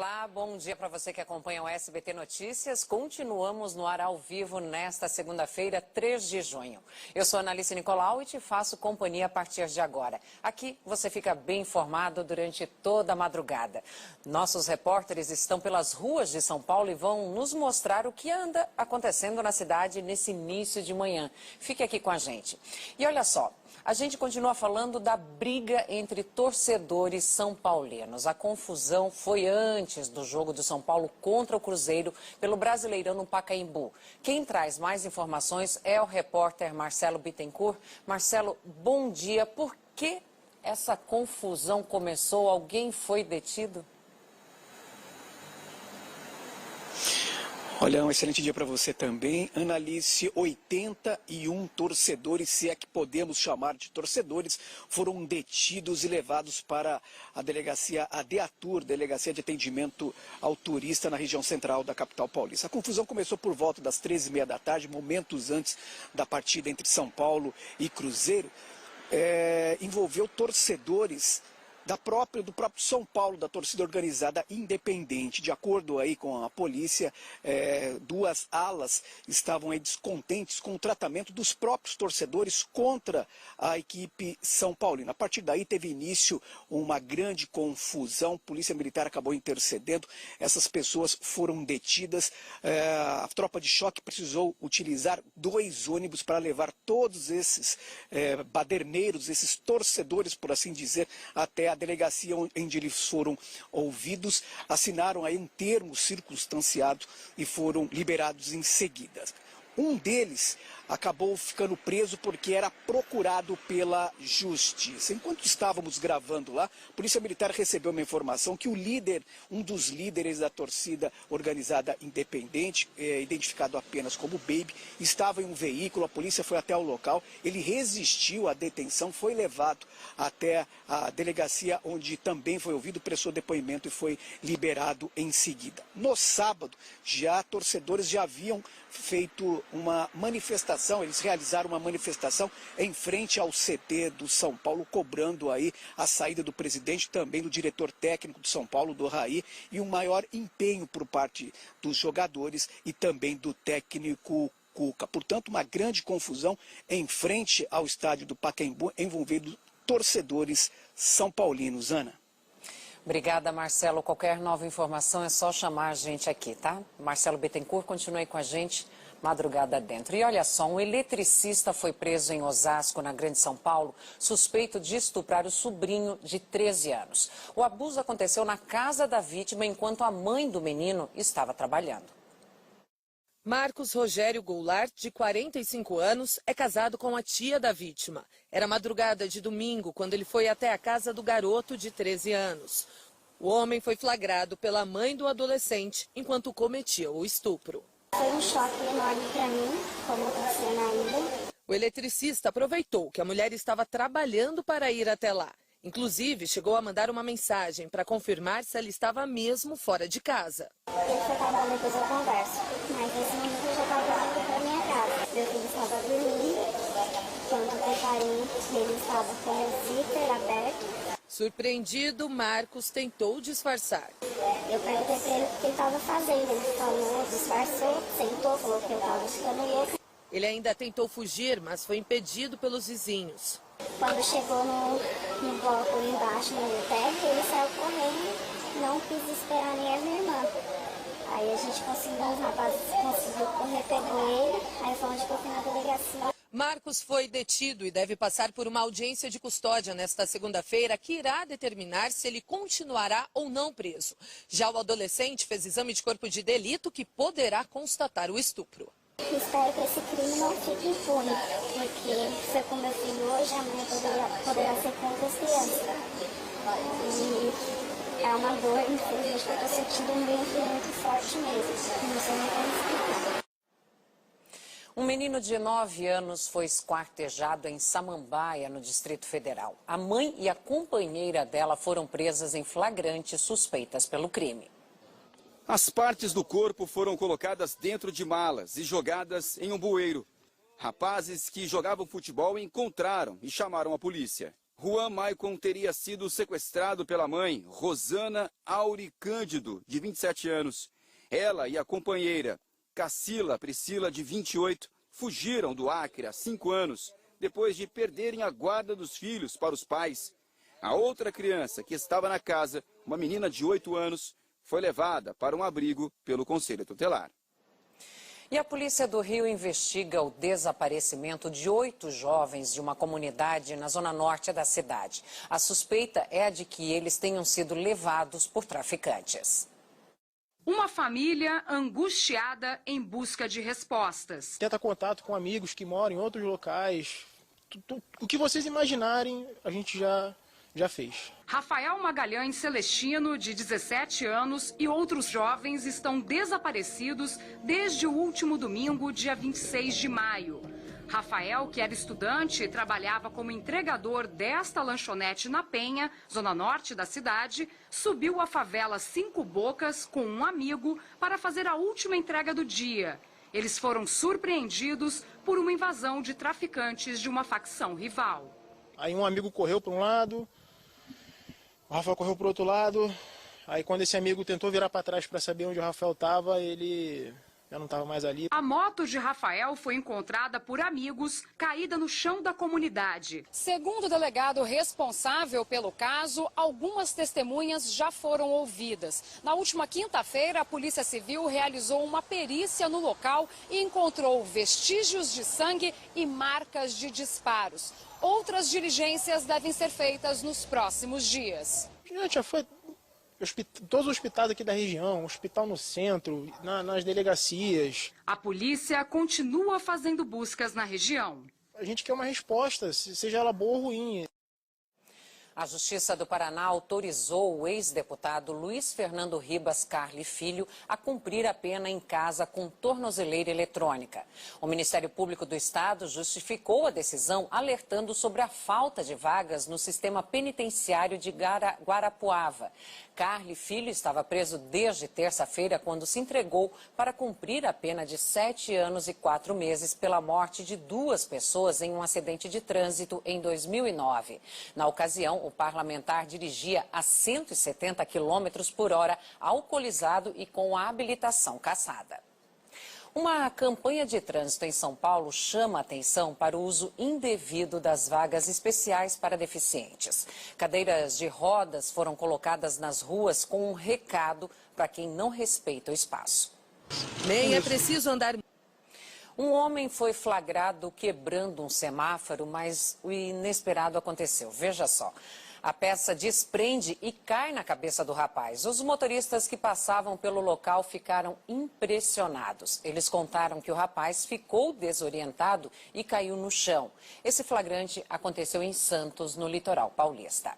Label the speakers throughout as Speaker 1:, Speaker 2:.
Speaker 1: Olá, bom dia para você que acompanha o SBT Notícias. Continuamos no ar ao vivo nesta segunda-feira, 3 de junho. Eu sou Analice Nicolau e te faço companhia a partir de agora. Aqui você fica bem informado durante toda a madrugada. Nossos repórteres estão pelas ruas de São Paulo e vão nos mostrar o que anda acontecendo na cidade nesse início de manhã. Fique aqui com a gente. E olha só. A gente continua falando da briga entre torcedores são paulinos. A confusão foi antes do jogo do São Paulo contra o Cruzeiro pelo Brasileirão no Pacaembu. Quem traz mais informações é o repórter Marcelo Bittencourt. Marcelo, bom dia. Por que essa confusão começou? Alguém foi detido?
Speaker 2: Olha, um excelente dia para você também. Analice, 81 torcedores, se é que podemos chamar de torcedores, foram detidos e levados para a delegacia ADATUR, Delegacia de Atendimento ao Turista na região central da capital paulista. A confusão começou por volta das 13h30 da tarde, momentos antes da partida entre São Paulo e Cruzeiro. Envolveu torcedores do próprio São Paulo, da torcida organizada independente. De acordo aí com a polícia, duas alas estavam aí descontentes com o tratamento dos próprios torcedores contra a equipe São Paulina. A partir daí teve início uma grande confusão, a Polícia Militar acabou intercedendo, essas pessoas foram detidas, a tropa de choque precisou utilizar 2 ônibus para levar todos esses baderneiros, esses torcedores, por assim dizer, até a delegacia onde eles foram ouvidos, assinaram aí um termo circunstanciado e foram liberados em seguida. Um deles acabou ficando preso porque era procurado pela justiça. Enquanto estávamos gravando lá, a Polícia Militar recebeu uma informação que um dos líderes da torcida organizada independente, identificado apenas como Baby, estava em um veículo, a polícia foi até o local, ele resistiu à detenção, foi levado até a delegacia onde também foi ouvido, prestou depoimento e foi liberado em seguida. No sábado, torcedores já haviam feito uma manifestação, eles realizaram uma manifestação em frente ao CT do São Paulo, cobrando aí a saída do presidente, também do diretor técnico do São Paulo, do Raí, e um maior empenho por parte dos jogadores e também do técnico Cuca. Portanto, uma grande confusão em frente ao estádio do Pacaembu, envolvendo torcedores são paulinos. Ana.
Speaker 1: Obrigada, Marcelo. Qualquer nova informação é só chamar a gente aqui, tá? Marcelo Bittencourt, continue com a gente madrugada dentro. E olha só, um eletricista foi preso em Osasco, na Grande São Paulo, suspeito de estuprar o sobrinho de 13 anos. O abuso aconteceu na casa da vítima enquanto a mãe do menino estava trabalhando.
Speaker 3: Marcos Rogério Goulart, de 45 anos, é casado com a tia da vítima. Era madrugada de domingo quando ele foi até a casa do garoto de 13 anos. O homem foi flagrado pela mãe do adolescente enquanto cometia o estupro.
Speaker 4: Foi um choque enorme para mim, como está sendo ainda.
Speaker 3: O eletricista aproveitou que a mulher estava trabalhando para ir até lá. Inclusive, chegou a mandar uma mensagem para confirmar se ela estava mesmo fora de casa.
Speaker 4: Ele foi trabalhar, depois eu converso. Mas nesse momento eu já estava indo para minha casa. Meu filho estava dormindo, quando o carinho dele estava com o zíper aberto.
Speaker 3: Surpreendido, Marcos tentou disfarçar.
Speaker 4: Eu perguntei para ele o que ele estava fazendo. Ele falou, disfarçou, sentou, falou que eu estava ficando louca.
Speaker 3: Ele ainda tentou fugir, mas foi impedido pelos vizinhos.
Speaker 4: Quando chegou no bloco embaixo, no térreo, ele saiu correndo, não quis esperar nem a minha irmã. Aí a gente conseguiu, os rapazes conseguiu correr, pegou ele, aí foi onde eu fui na delegacia.
Speaker 3: Marcos foi detido e deve passar por uma audiência de custódia nesta segunda-feira que irá determinar se ele continuará ou não preso. Já o adolescente fez exame de corpo de delito que poderá constatar o estupro.
Speaker 4: Espero que esse crime não fique impune, porque foi com meu filho hoje, amanhã poderá ser com outras crianças. E é uma dor, infelizmente, que eu estou sentindo muito forte mesmo. Não sei nem como explicar.
Speaker 1: Um menino de 9 anos foi esquartejado em Samambaia, no Distrito Federal. A mãe e a companheira dela foram presas em flagrante, suspeitas pelo crime.
Speaker 5: As partes do corpo foram colocadas dentro de malas e jogadas em um bueiro. Rapazes que jogavam futebol encontraram e chamaram a polícia. Juan Maicon teria sido sequestrado pela mãe, Rosana Auri Cândido, de 27 anos. Ela e a companheira, Cacila Priscila, de 28, fugiram do Acre há 5 anos, depois de perderem a guarda dos filhos para os pais. A outra criança que estava na casa, uma menina de 8 anos, foi levada para um abrigo pelo Conselho Tutelar.
Speaker 1: E a Polícia do Rio investiga o desaparecimento de 8 jovens de uma comunidade na zona norte da cidade. A suspeita é a de que eles tenham sido levados por traficantes.
Speaker 6: Uma família angustiada em busca de respostas.
Speaker 7: Tenta contato com amigos que moram em outros locais. O que vocês imaginarem, a gente já fez.
Speaker 6: Rafael Magalhães Celestino, de 17 anos, e outros jovens estão desaparecidos desde o último domingo, dia 26 de maio. Rafael, que era estudante e trabalhava como entregador desta lanchonete na Penha, zona norte da cidade, subiu a favela 5 Bocas com um amigo para fazer a última entrega do dia. Eles foram surpreendidos por uma invasão de traficantes de uma facção rival.
Speaker 7: Aí um amigo correu para um lado, o Rafael correu para o outro lado. Aí quando esse amigo tentou virar para trás para saber onde o Rafael estava, ele já não estava mais ali.
Speaker 6: A moto de Rafael foi encontrada por amigos, caída no chão da comunidade. Segundo o delegado responsável pelo caso, algumas testemunhas já foram ouvidas. Na última quinta-feira, a Polícia Civil realizou uma perícia no local e encontrou vestígios de sangue e marcas de disparos. Outras diligências devem ser feitas nos próximos dias.
Speaker 7: Gente, já foi todos os hospitais aqui da região, hospital no centro, nas delegacias.
Speaker 6: A polícia continua fazendo buscas na região.
Speaker 7: A gente quer uma resposta, seja ela boa ou ruim.
Speaker 1: A Justiça do Paraná autorizou o ex-deputado Luiz Fernando Ribas Carli Filho a cumprir a pena em casa com tornozeleira eletrônica. O Ministério Público do Estado justificou a decisão alertando sobre a falta de vagas no sistema penitenciário de Guarapuava. Carli Filho estava preso desde terça-feira, quando se entregou para cumprir a pena de 7 anos e 4 meses pela morte de 2 pessoas em um acidente de trânsito em 2009. Na ocasião, o parlamentar dirigia a 170 km por hora, alcoolizado e com a habilitação cassada. Uma campanha de trânsito em São Paulo chama a atenção para o uso indevido das vagas especiais para deficientes. Cadeiras de rodas foram colocadas nas ruas com um recado para quem não respeita o espaço.
Speaker 3: Nem é preciso andar.
Speaker 1: Um homem foi flagrado quebrando um semáforo, mas o inesperado aconteceu. Veja só. A peça desprende e cai na cabeça do rapaz. Os motoristas que passavam pelo local ficaram impressionados. Eles contaram que o rapaz ficou desorientado e caiu no chão. Esse flagrante aconteceu em Santos, no litoral paulista.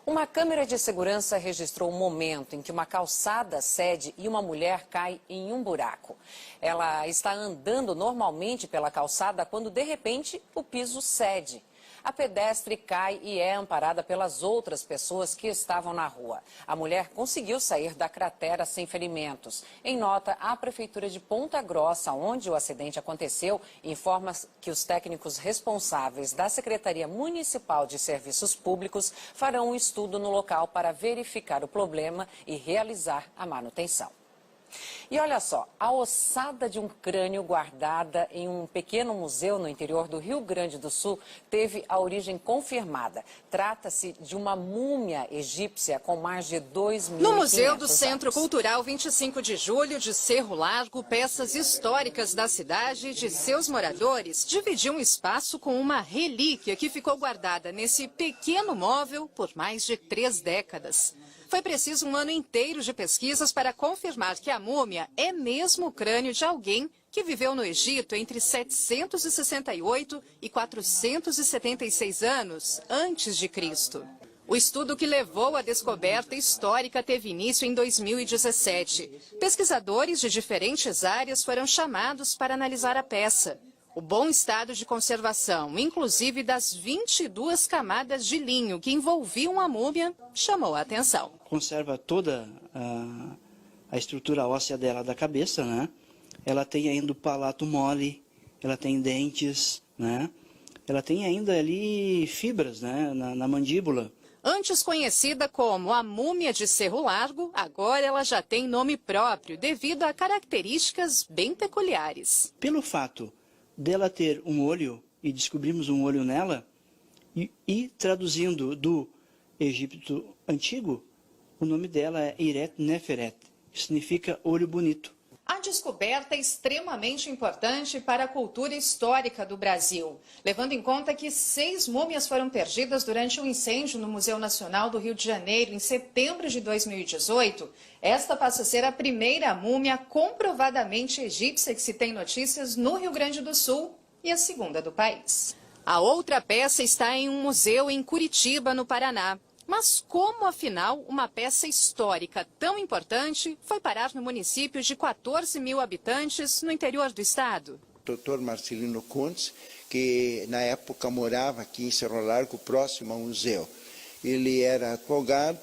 Speaker 1: Uma câmera de segurança registrou o momento em que uma calçada cede e uma mulher cai em um buraco. Ela está andando normalmente pela calçada quando, de repente, o piso cede. A pedestre cai e é amparada pelas outras pessoas que estavam na rua. A mulher conseguiu sair da cratera sem ferimentos. Em nota, a Prefeitura de Ponta Grossa, onde o acidente aconteceu, informa que os técnicos responsáveis da Secretaria Municipal de Serviços Públicos farão um estudo no local para verificar o problema e realizar a manutenção. E olha só, a ossada de um crânio guardada em um pequeno museu no interior do Rio Grande do Sul teve a origem confirmada. Trata-se de uma múmia egípcia com mais de 2.500 anos.
Speaker 8: No Museu do Centro Cultural 25 de Julho de Cerro Largo, peças históricas da cidade e de seus moradores dividiam um espaço com uma relíquia que ficou guardada nesse pequeno móvel por mais de 3 décadas. Foi preciso um ano inteiro de pesquisas para confirmar que a múmia é mesmo o crânio de alguém que viveu no Egito entre 768 e 476 anos antes de Cristo. O estudo que levou à descoberta histórica teve início em 2017. Pesquisadores de diferentes áreas foram chamados para analisar a peça. O bom estado de conservação, inclusive das 22 camadas de linho que envolviam a múmia, chamou a atenção.
Speaker 9: Conserva toda a estrutura óssea dela da cabeça, né? Ela tem ainda o palato mole, ela tem dentes, né? ela tem ainda ali fibras, né, na mandíbula.
Speaker 8: Antes conhecida como a múmia de Cerro Largo, agora ela já tem nome próprio devido a características bem peculiares.
Speaker 9: Pelo fato dela ter um olho, e descobrimos um olho nela, e traduzindo do Egito Antigo, o nome dela é Iret Neferet, que significa olho bonito.
Speaker 8: A descoberta é extremamente importante para a cultura histórica do Brasil, levando em conta que 6 múmias foram perdidas durante um incêndio no Museu Nacional do Rio de Janeiro em setembro de 2018. Esta passa a ser a primeira múmia comprovadamente egípcia que se tem notícias no Rio Grande do Sul e a segunda do país. A outra peça está em um museu em Curitiba, no Paraná. Mas como, afinal, uma peça histórica tão importante foi parar no município de 14 mil habitantes no interior do estado?
Speaker 10: Dr. Marcelino Kuntz, que na época morava aqui em Cerro Largo, próximo ao museu. Ele era advogado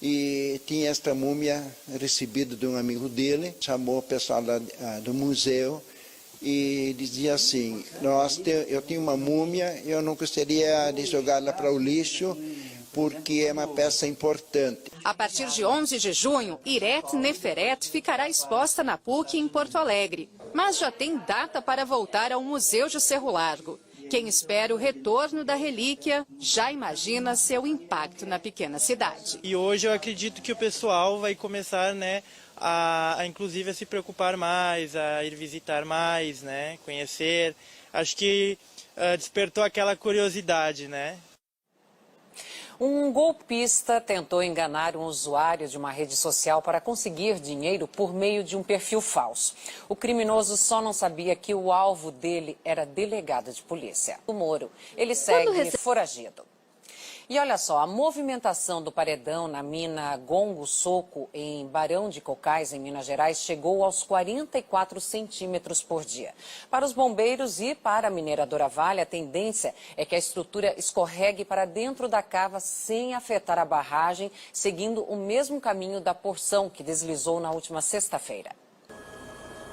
Speaker 10: e tinha esta múmia recebida de um amigo dele, chamou o pessoal do museu e dizia assim: eu tenho uma múmia, eu não gostaria de jogá-la para o lixo, porque é uma peça importante.
Speaker 8: A partir de 11 de junho, Iret Neferet ficará exposta na PUC em Porto Alegre, mas já tem data para voltar ao Museu de Cerro Largo. Quem espera o retorno da relíquia já imagina seu impacto na pequena cidade.
Speaker 11: E hoje eu acredito que o pessoal vai começar, né, inclusive a se preocupar mais, a ir visitar mais, né, conhecer. Acho que despertou aquela curiosidade, né?
Speaker 1: Um golpista tentou enganar um usuário de uma rede social para conseguir dinheiro por meio de um perfil falso. O criminoso só não sabia que o alvo dele era delegado de polícia. O Moro, ele segue foragido. E olha só, a movimentação do paredão na mina Gongo Soco, em Barão de Cocais, em Minas Gerais, chegou aos 44 centímetros por dia. Para os bombeiros e para a mineradora Vale, a tendência é que a estrutura escorregue para dentro da cava sem afetar a barragem, seguindo o mesmo caminho da porção que deslizou na última sexta-feira.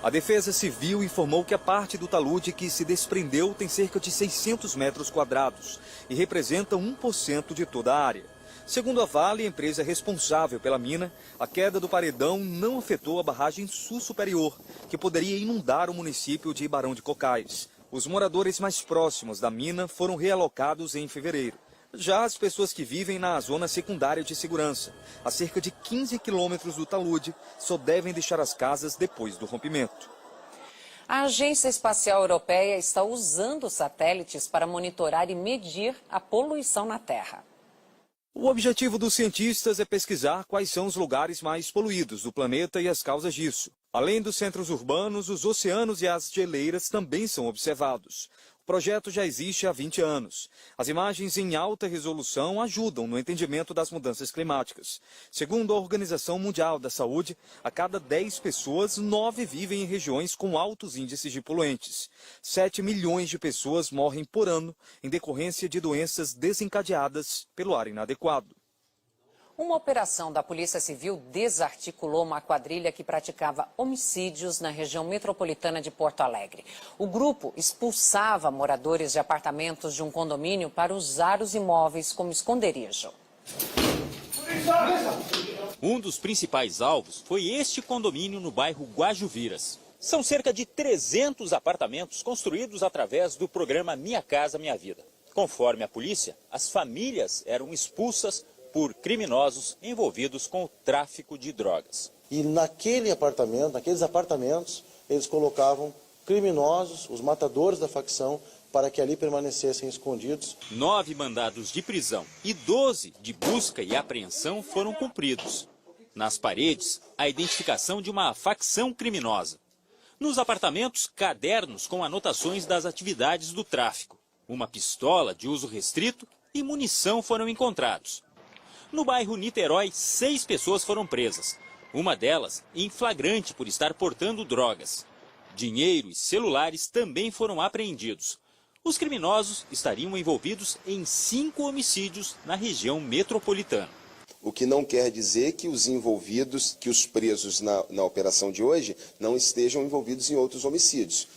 Speaker 12: A Defesa Civil informou que a parte do talude que se desprendeu tem cerca de 600 metros quadrados e representa 1% de toda a área. Segundo a Vale, empresa responsável pela mina, a queda do paredão não afetou a barragem sul superior, que poderia inundar o município de Barão de Cocais. Os moradores mais próximos da mina foram realocados em fevereiro. Já as pessoas que vivem na zona secundária de segurança, a cerca de 15 quilômetros do talude, só devem deixar as casas depois do rompimento.
Speaker 1: A Agência Espacial Europeia está usando satélites para monitorar e medir a poluição na Terra.
Speaker 12: O objetivo dos cientistas é pesquisar quais são os lugares mais poluídos do planeta e as causas disso. Além dos centros urbanos, os oceanos e as geleiras também são observados. O projeto já existe há 20 anos. As imagens em alta resolução ajudam no entendimento das mudanças climáticas. Segundo a Organização Mundial da Saúde, a cada 10 pessoas, 9 vivem em regiões com altos índices de poluentes. 7 milhões de pessoas morrem por ano em decorrência de doenças desencadeadas pelo ar inadequado.
Speaker 1: Uma operação da Polícia Civil desarticulou uma quadrilha que praticava homicídios na região metropolitana de Porto Alegre. O grupo expulsava moradores de apartamentos de um condomínio para usar os imóveis como esconderijo.
Speaker 13: Um dos principais alvos foi este condomínio no bairro Guajuviras. São cerca de 300 apartamentos construídos através do programa Minha Casa Minha Vida. Conforme a polícia, as famílias eram expulsas por criminosos envolvidos com o tráfico de drogas.
Speaker 14: E naqueles apartamentos, eles colocavam criminosos, os matadores da facção, para que ali permanecessem escondidos.
Speaker 13: 9 mandados de prisão e 12 de busca e apreensão foram cumpridos. Nas paredes, a identificação de uma facção criminosa. Nos apartamentos, cadernos com anotações das atividades do tráfico. Uma pistola de uso restrito e munição foram encontrados. No bairro Niterói, 6 pessoas foram presas. Uma delas em flagrante por estar portando drogas. Dinheiro e celulares também foram apreendidos. Os criminosos estariam envolvidos em 5 homicídios na região metropolitana.
Speaker 15: O que não quer dizer que os envolvidos, que os presos na operação de hoje, não estejam envolvidos em outros homicídios.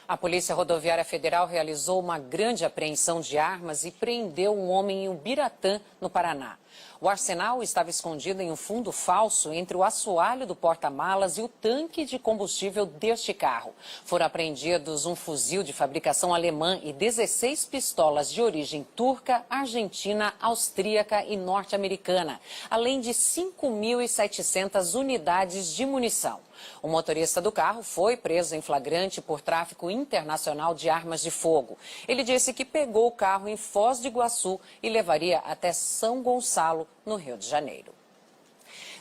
Speaker 1: A Polícia Rodoviária Federal realizou uma grande apreensão de armas e prendeu um homem em Ubiratã, no Paraná. O arsenal estava escondido em um fundo falso entre o assoalho do porta-malas e o tanque de combustível deste carro. Foram apreendidos um fuzil de fabricação alemã e 16 pistolas de origem turca, argentina, austríaca e norte-americana, além de 5.700 unidades de munição. O motorista do carro foi preso em flagrante por tráfico internacional de armas de fogo. Ele disse que pegou o carro em Foz do Iguaçu e levaria até São Gonçalo, no Rio de Janeiro.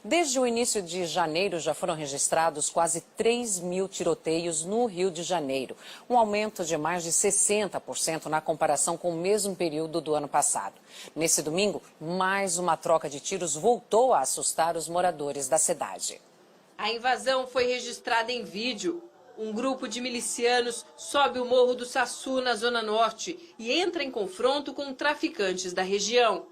Speaker 1: Desde o início de janeiro, já foram registrados quase 3.000 tiroteios no Rio de Janeiro, um aumento de mais de 60% na comparação com o mesmo período do ano passado. Nesse domingo, mais uma troca de tiros voltou a assustar os moradores da cidade.
Speaker 16: A invasão foi registrada em vídeo. Um grupo de milicianos sobe o Morro do Saçu, na Zona Norte, e entra em confronto com traficantes da região.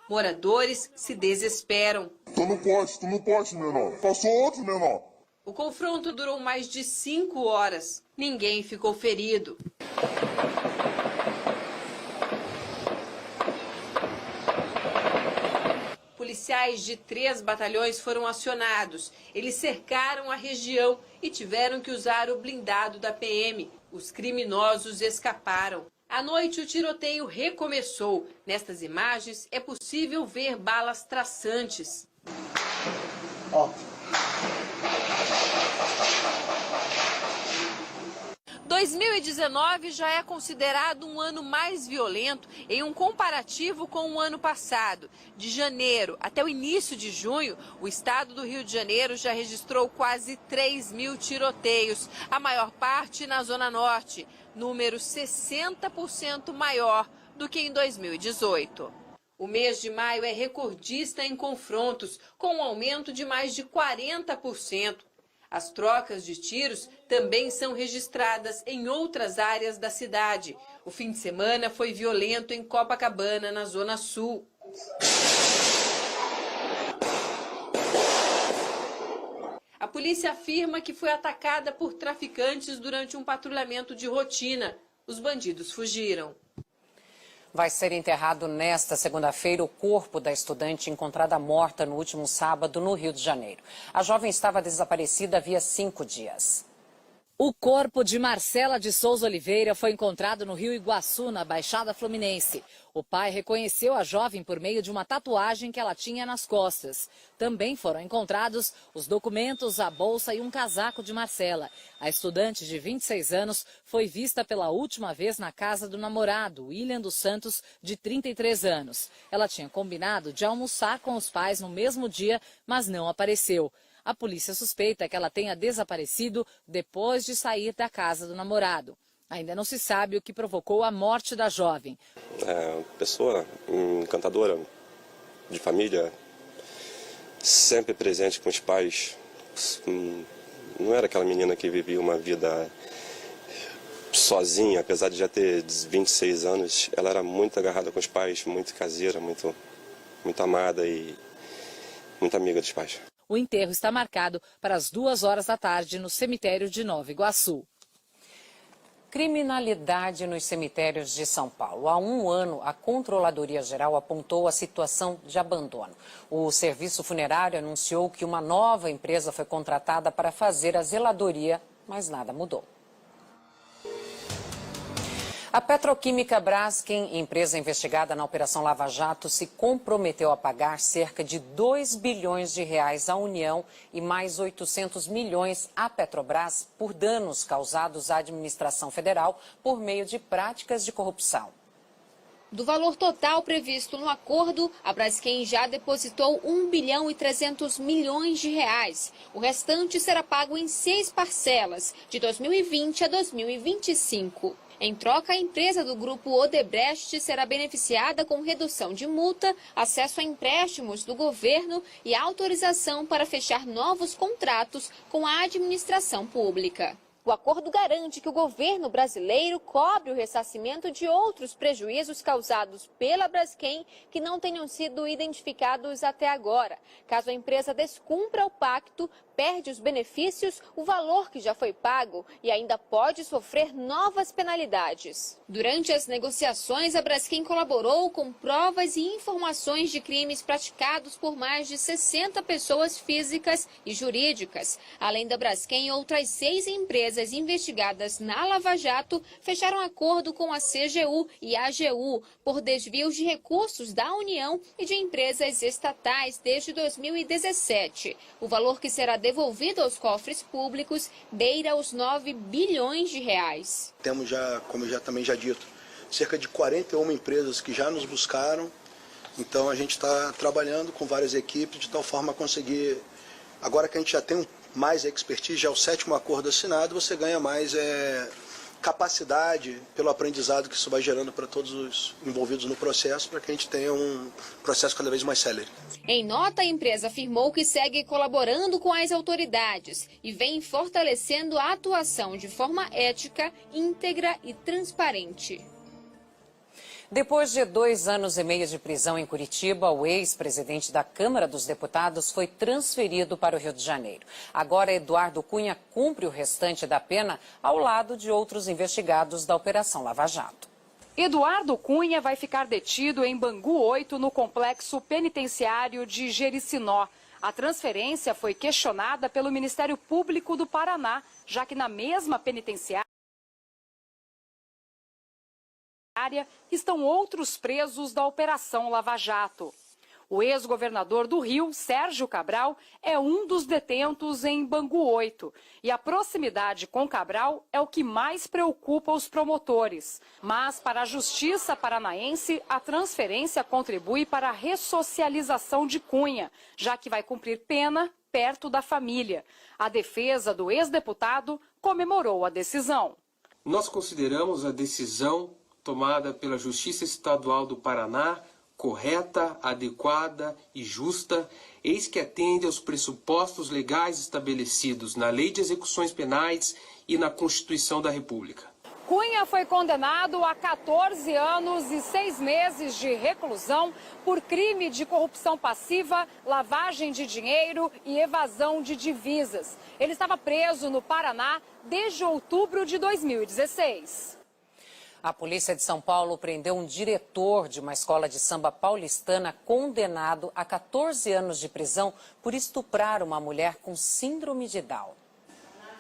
Speaker 16: Moradores se desesperam.
Speaker 17: Tu não pode, menor. Passou outro, menor.
Speaker 16: O confronto durou mais de 5 horas. Ninguém ficou ferido. Policiais de 3 batalhões foram acionados. Eles cercaram a região e tiveram que usar o blindado da PM. Os criminosos escaparam. À noite, o tiroteio recomeçou. Nestas imagens, é possível ver balas traçantes. 2019 já é considerado um ano mais violento em um comparativo com o ano passado. De janeiro até o início de junho, o estado do Rio de Janeiro já registrou quase 3.000 tiroteios, a maior parte na Zona Norte, número 60% maior do que em 2018. O mês de maio é recordista em confrontos, com um aumento de mais de 40%. As trocas de tiros também são registradas em outras áreas da cidade. O fim de semana foi violento em Copacabana, na Zona Sul. A polícia afirma que foi atacada por traficantes durante um patrulhamento de rotina. Os bandidos fugiram.
Speaker 1: Vai ser enterrado nesta segunda-feira o corpo da estudante encontrada morta no último sábado no Rio de Janeiro. A jovem estava desaparecida havia 5 dias.
Speaker 18: O corpo de Marcela de Souza Oliveira foi encontrado no Rio Iguaçu, na Baixada Fluminense. O pai reconheceu a jovem por meio de uma tatuagem que ela tinha nas costas. Também foram encontrados os documentos, a bolsa e um casaco de Marcela. A estudante de 26 anos foi vista pela última vez na casa do namorado, William dos Santos, de 33 anos. Ela tinha combinado de almoçar com os pais no mesmo dia, mas não apareceu. A polícia suspeita que ela tenha desaparecido depois de sair da casa do namorado. Ainda não se sabe o que provocou a morte da jovem.
Speaker 19: É uma pessoa encantadora, de família, sempre presente com os pais. Não era aquela menina que vivia uma vida sozinha, apesar de já ter 26 anos. Ela era muito agarrada com os pais, muito caseira, muito amada e muito amiga dos pais.
Speaker 18: O enterro está marcado para as 2 horas da tarde no cemitério de Nova Iguaçu.
Speaker 1: Criminalidade nos cemitérios de São Paulo. Há 1 ano, a Controladoria Geral apontou a situação de abandono. O serviço funerário anunciou que uma nova empresa foi contratada para fazer a zeladoria, mas nada mudou. A Petroquímica Braskem, empresa investigada na Operação Lava Jato, se comprometeu a pagar cerca de 2 bilhões de reais à União e mais 800 milhões à Petrobras por danos causados à administração federal por meio de práticas de corrupção.
Speaker 20: Do valor total previsto no acordo, a Braskem já depositou 1 bilhão e 300 milhões de reais. O restante será pago em 6 parcelas, de 2020 a 2025. Em troca, a empresa do grupo Odebrecht será beneficiada com redução de multa, acesso a empréstimos do governo e autorização para fechar novos contratos com a administração pública. O acordo garante que o governo brasileiro cobre o ressarcimento de outros prejuízos causados pela Braskem que não tenham sido identificados até agora. Caso a empresa descumpra o pacto, perde os benefícios, o valor que já foi pago e ainda pode sofrer novas penalidades. Durante as negociações, a Braskem colaborou com provas e informações de crimes praticados por mais de 60 pessoas físicas e jurídicas. Além da Braskem, outras 6 empresas investigadas na Lava Jato fecharam acordo com a CGU e a AGU por desvios de recursos da União e de empresas estatais desde 2017. O valor que será devolvido aos cofres públicos beira os 9 bilhões de reais.
Speaker 21: Temos já, como também já dito, cerca de 41 empresas que já nos buscaram. Então a gente está trabalhando com várias equipes de tal forma a conseguir, agora que a gente já tem mais expertise, já é o 7º acordo assinado, você ganha mais capacidade pelo aprendizado que isso vai gerando para todos os envolvidos no processo, para que a gente tenha um processo cada vez mais célere.
Speaker 20: Em nota, a empresa afirmou que segue colaborando com as autoridades e vem fortalecendo a atuação de forma ética, íntegra e transparente.
Speaker 1: Depois de 2 anos e meio de prisão em Curitiba, o ex-presidente da Câmara dos Deputados foi transferido para o Rio de Janeiro. Agora, Eduardo Cunha cumpre o restante da pena ao lado de outros investigados da Operação Lava Jato.
Speaker 6: Eduardo Cunha vai ficar detido em Bangu 8, no complexo penitenciário de Jericinó. A transferência foi questionada pelo Ministério Público do Paraná, já que na mesma penitenciária estão outros presos da Operação Lava Jato. O ex-governador do Rio, Sérgio Cabral, é um dos detentos em Bangu 8. E a proximidade com Cabral é o que mais preocupa os promotores. Mas, para a Justiça paranaense, a transferência contribui para a ressocialização de Cunha, já que vai cumprir pena perto da família. A defesa do ex-deputado comemorou a decisão.
Speaker 22: Nós consideramos a decisão tomada pela Justiça Estadual do Paraná correta, adequada e justa, eis que atende aos pressupostos legais estabelecidos na Lei de Execuções Penais e na Constituição da República.
Speaker 6: Cunha foi condenado a 14 anos e 6 meses de reclusão por crime de corrupção passiva, lavagem de dinheiro e evasão de divisas. Ele estava preso no Paraná desde outubro de 2016.
Speaker 1: A polícia de São Paulo prendeu um diretor de uma escola de samba paulistana condenado a 14 anos de prisão por estuprar uma mulher com síndrome de Down.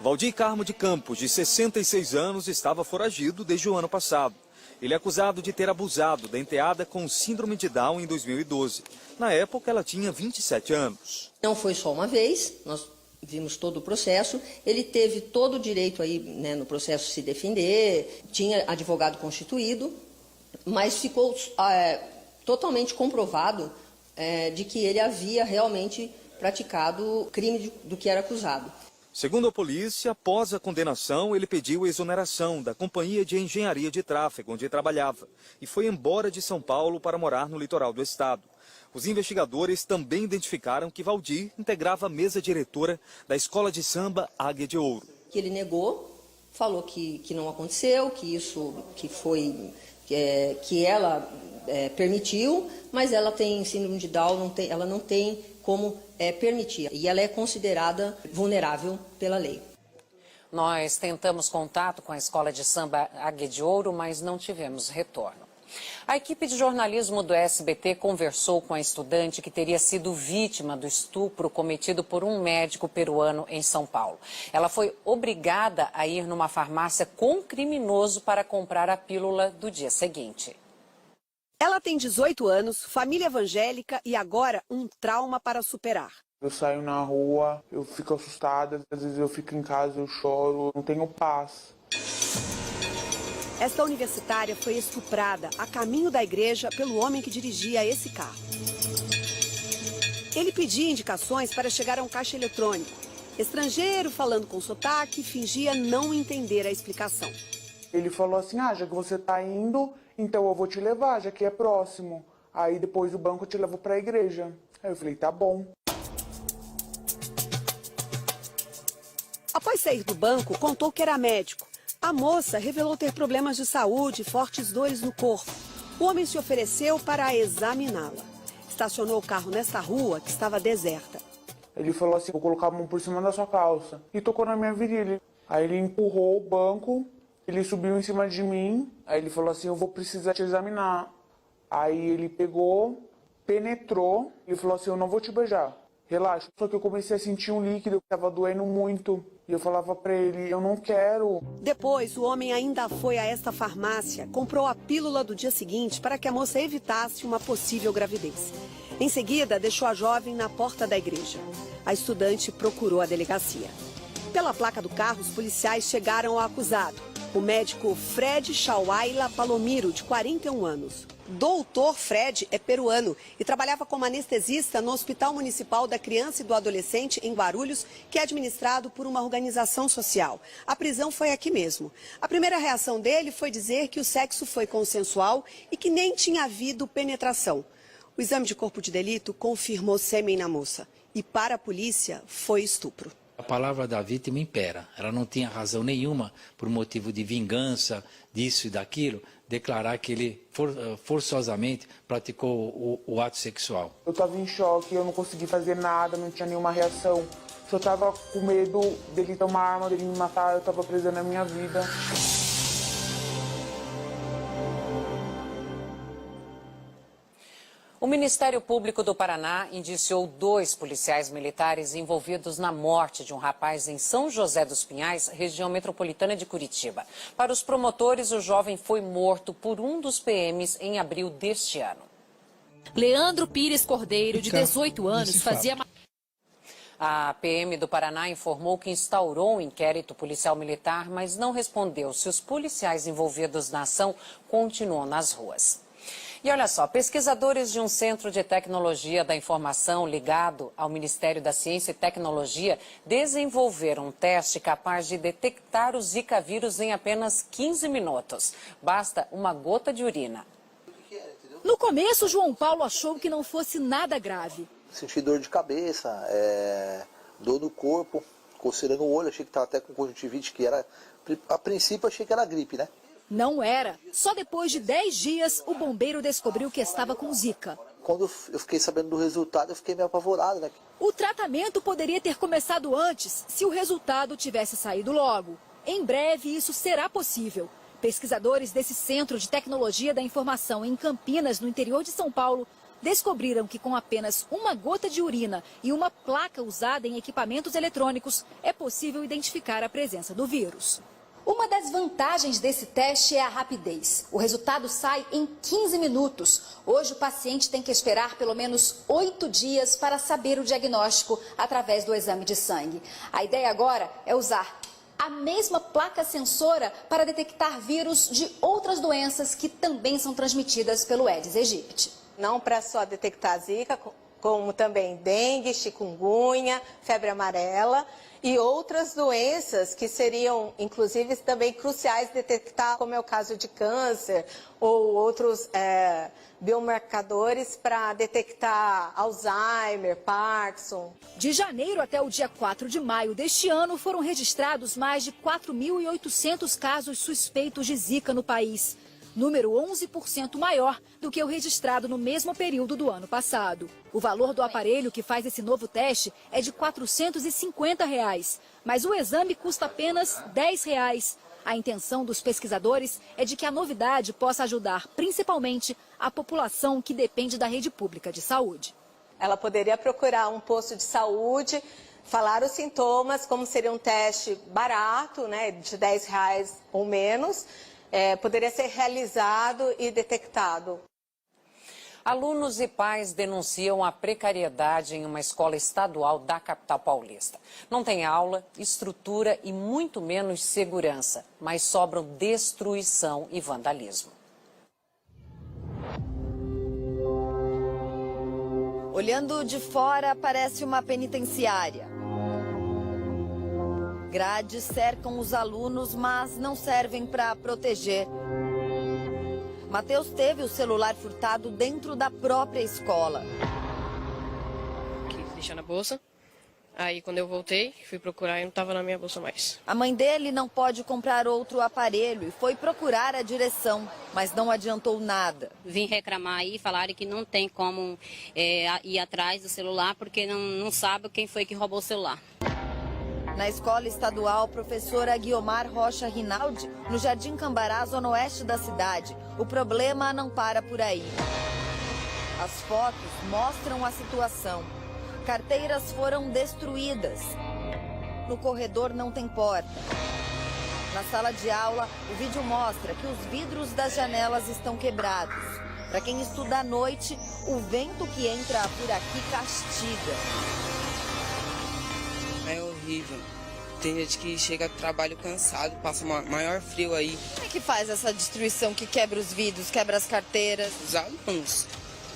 Speaker 12: Valdir Carmo de Campos, de 66 anos, estava foragido desde o ano passado. Ele é acusado de ter abusado da enteada com síndrome de Down em 2012. Na época, ela tinha 27 anos.
Speaker 23: Não foi só uma vez, nós vimos todo o processo, ele teve todo o direito aí, né, no processo se defender, tinha advogado constituído, mas ficou totalmente comprovado de que ele havia realmente praticado o crime do que era acusado.
Speaker 12: Segundo a polícia, após a condenação, ele pediu a exoneração da companhia de engenharia de tráfego onde trabalhava e foi embora de São Paulo para morar no litoral do estado. Os investigadores também identificaram que Valdir integrava a mesa diretora da escola de samba Águia de Ouro.
Speaker 23: Que ele negou, falou que não aconteceu, que ela permitiu, mas ela tem síndrome de Down, ela não tem como permitir. E ela é considerada vulnerável pela lei.
Speaker 1: Nós tentamos contato com a escola de samba Águia de Ouro, mas não tivemos retorno. A equipe de jornalismo do SBT conversou com a estudante que teria sido vítima do estupro cometido por um médico peruano em São Paulo. Ela foi obrigada a ir numa farmácia com um criminoso para comprar a pílula do dia seguinte.
Speaker 24: Ela tem 18 anos, família evangélica e agora um trauma para superar.
Speaker 25: Eu saio na rua, eu fico assustada, às vezes eu fico em casa, eu choro, não tenho paz.
Speaker 24: Esta universitária foi estuprada a caminho da igreja pelo homem que dirigia esse carro. Ele pedia indicações para chegar a um caixa eletrônico. Estrangeiro, falando com sotaque, fingia não entender a explicação.
Speaker 25: Ele falou assim, já que você está indo, então eu vou te levar, já que é próximo. Aí depois do banco eu te levo para a igreja. Aí eu falei, tá bom.
Speaker 24: Após sair do banco, contou que era médico. A moça revelou ter problemas de saúde e fortes dores no corpo. O homem se ofereceu para examiná-la. Estacionou o carro nesta rua que estava deserta.
Speaker 25: Ele falou assim, vou colocar a mão por cima da sua calça. E tocou na minha virilha. Aí ele empurrou o banco, ele subiu em cima de mim. Aí ele falou assim, eu vou precisar te examinar. Aí ele pegou, penetrou e falou assim, eu não vou te beijar. Relaxa. Só que eu comecei a sentir um líquido que estava doendo muito. E eu falava pra ele, eu não quero.
Speaker 24: Depois, o homem ainda foi a esta farmácia, comprou a pílula do dia seguinte para que a moça evitasse uma possível gravidez. Em seguida, deixou a jovem na porta da igreja. A estudante procurou a delegacia. Pela placa do carro, os policiais chegaram ao acusado, o médico Fred Chauaila Palomiro, de 41 anos. Doutor Fred é peruano e trabalhava como anestesista no Hospital Municipal da Criança e do Adolescente, em Guarulhos, que é administrado por uma organização social. A prisão foi aqui mesmo. A primeira reação dele foi dizer que o sexo foi consensual e que nem tinha havido penetração. O exame de corpo de delito confirmou sêmen na moça e, para a polícia, foi estupro.
Speaker 2: A palavra da vítima impera. Ela não tinha razão nenhuma, por motivo de vingança, disso e daquilo, declarar que ele forçosamente praticou o ato sexual.
Speaker 25: Eu estava em choque, eu não consegui fazer nada, não tinha nenhuma reação. Eu estava com medo dele tomar arma, dele me matar, eu estava prezando a minha vida.
Speaker 1: O Ministério Público do Paraná indiciou 2 policiais militares envolvidos na morte de um rapaz em São José dos Pinhais, região metropolitana de Curitiba. Para os promotores, o jovem foi morto por um dos PMs em abril deste ano.
Speaker 3: Leandro Pires Cordeiro, de 18 anos, fazia...
Speaker 1: A PM do Paraná informou que instaurou um inquérito policial militar, mas não respondeu se os policiais envolvidos na ação continuam nas ruas. E olha só, pesquisadores de um centro de tecnologia da informação ligado ao Ministério da Ciência e Tecnologia desenvolveram um teste capaz de detectar o Zika vírus em apenas 15 minutos. Basta uma gota de urina.
Speaker 3: No começo, João Paulo achou que não fosse nada grave.
Speaker 4: Senti dor de cabeça, dor no corpo, coceirando o olho, achei que estava até com conjuntivite, que era, a princípio achei que era gripe, né?
Speaker 3: Não era. Só depois de 10 dias, o bombeiro descobriu que estava com Zika.
Speaker 4: Quando eu fiquei sabendo do resultado, eu fiquei meio apavorado, né?
Speaker 3: O tratamento poderia ter começado antes, se o resultado tivesse saído logo. Em breve, isso será possível. Pesquisadores desse Centro de Tecnologia da Informação em Campinas, no interior de São Paulo, descobriram que com apenas uma gota de urina e uma placa usada em equipamentos eletrônicos, é possível identificar a presença do vírus.
Speaker 5: Uma das vantagens desse teste é a rapidez. O resultado sai em 15 minutos. Hoje o paciente tem que esperar pelo menos 8 dias para saber o diagnóstico através do exame de sangue. A ideia agora é usar a mesma placa sensora para detectar vírus de outras doenças que também são transmitidas pelo Aedes aegypti.
Speaker 7: Não para só detectar Zika, como também dengue, chikungunya, febre amarela e outras doenças que seriam, inclusive, também cruciais detectar, como é o caso de câncer ou outros biomarcadores para detectar Alzheimer, Parkinson.
Speaker 3: De janeiro até o dia 4 de maio deste ano, foram registrados mais de 4.800 casos suspeitos de Zika no país. Número 11% maior do que o registrado no mesmo período do ano passado. O valor do aparelho que faz esse novo teste é de R$ 450, mas o exame custa apenas R$ 10. A intenção dos pesquisadores é de que a novidade possa ajudar principalmente a população que depende da rede pública de saúde.
Speaker 7: Ela poderia procurar um posto de saúde, falar os sintomas, como seria um teste barato, né, de R$ 10 ou menos, poderia ser realizado e detectado.
Speaker 1: Alunos e pais denunciam a precariedade em uma escola estadual da capital paulista. Não tem aula, estrutura e muito menos segurança, mas sobram destruição e vandalismo.
Speaker 26: Olhando de fora, parece uma penitenciária. Grades cercam os alunos, mas não servem para proteger. Matheus teve o celular furtado dentro da própria escola.
Speaker 27: Aqui, deixa na bolsa.
Speaker 8: Aí quando eu voltei, fui procurar e não estava na minha bolsa mais.
Speaker 26: A mãe dele não pode comprar outro aparelho e foi procurar a direção, mas não adiantou nada.
Speaker 9: Vim reclamar aí, falaram que não tem como ir atrás do celular porque não sabe quem foi que roubou o celular.
Speaker 26: Na escola estadual, professora Guiomar Rocha Rinaldi, no Jardim Cambará, zona oeste da cidade, o problema não para por aí. As fotos mostram a situação. Carteiras foram destruídas. No corredor não tem porta. Na sala de aula, o vídeo mostra que os vidros das janelas estão quebrados. Para quem estuda à noite, o vento que entra por aqui castiga.
Speaker 10: É horrível. Tem gente que chega do trabalho cansado, passa maior frio aí.
Speaker 26: Como é que faz essa destruição que quebra os vidros, quebra as carteiras?
Speaker 10: Os alunos.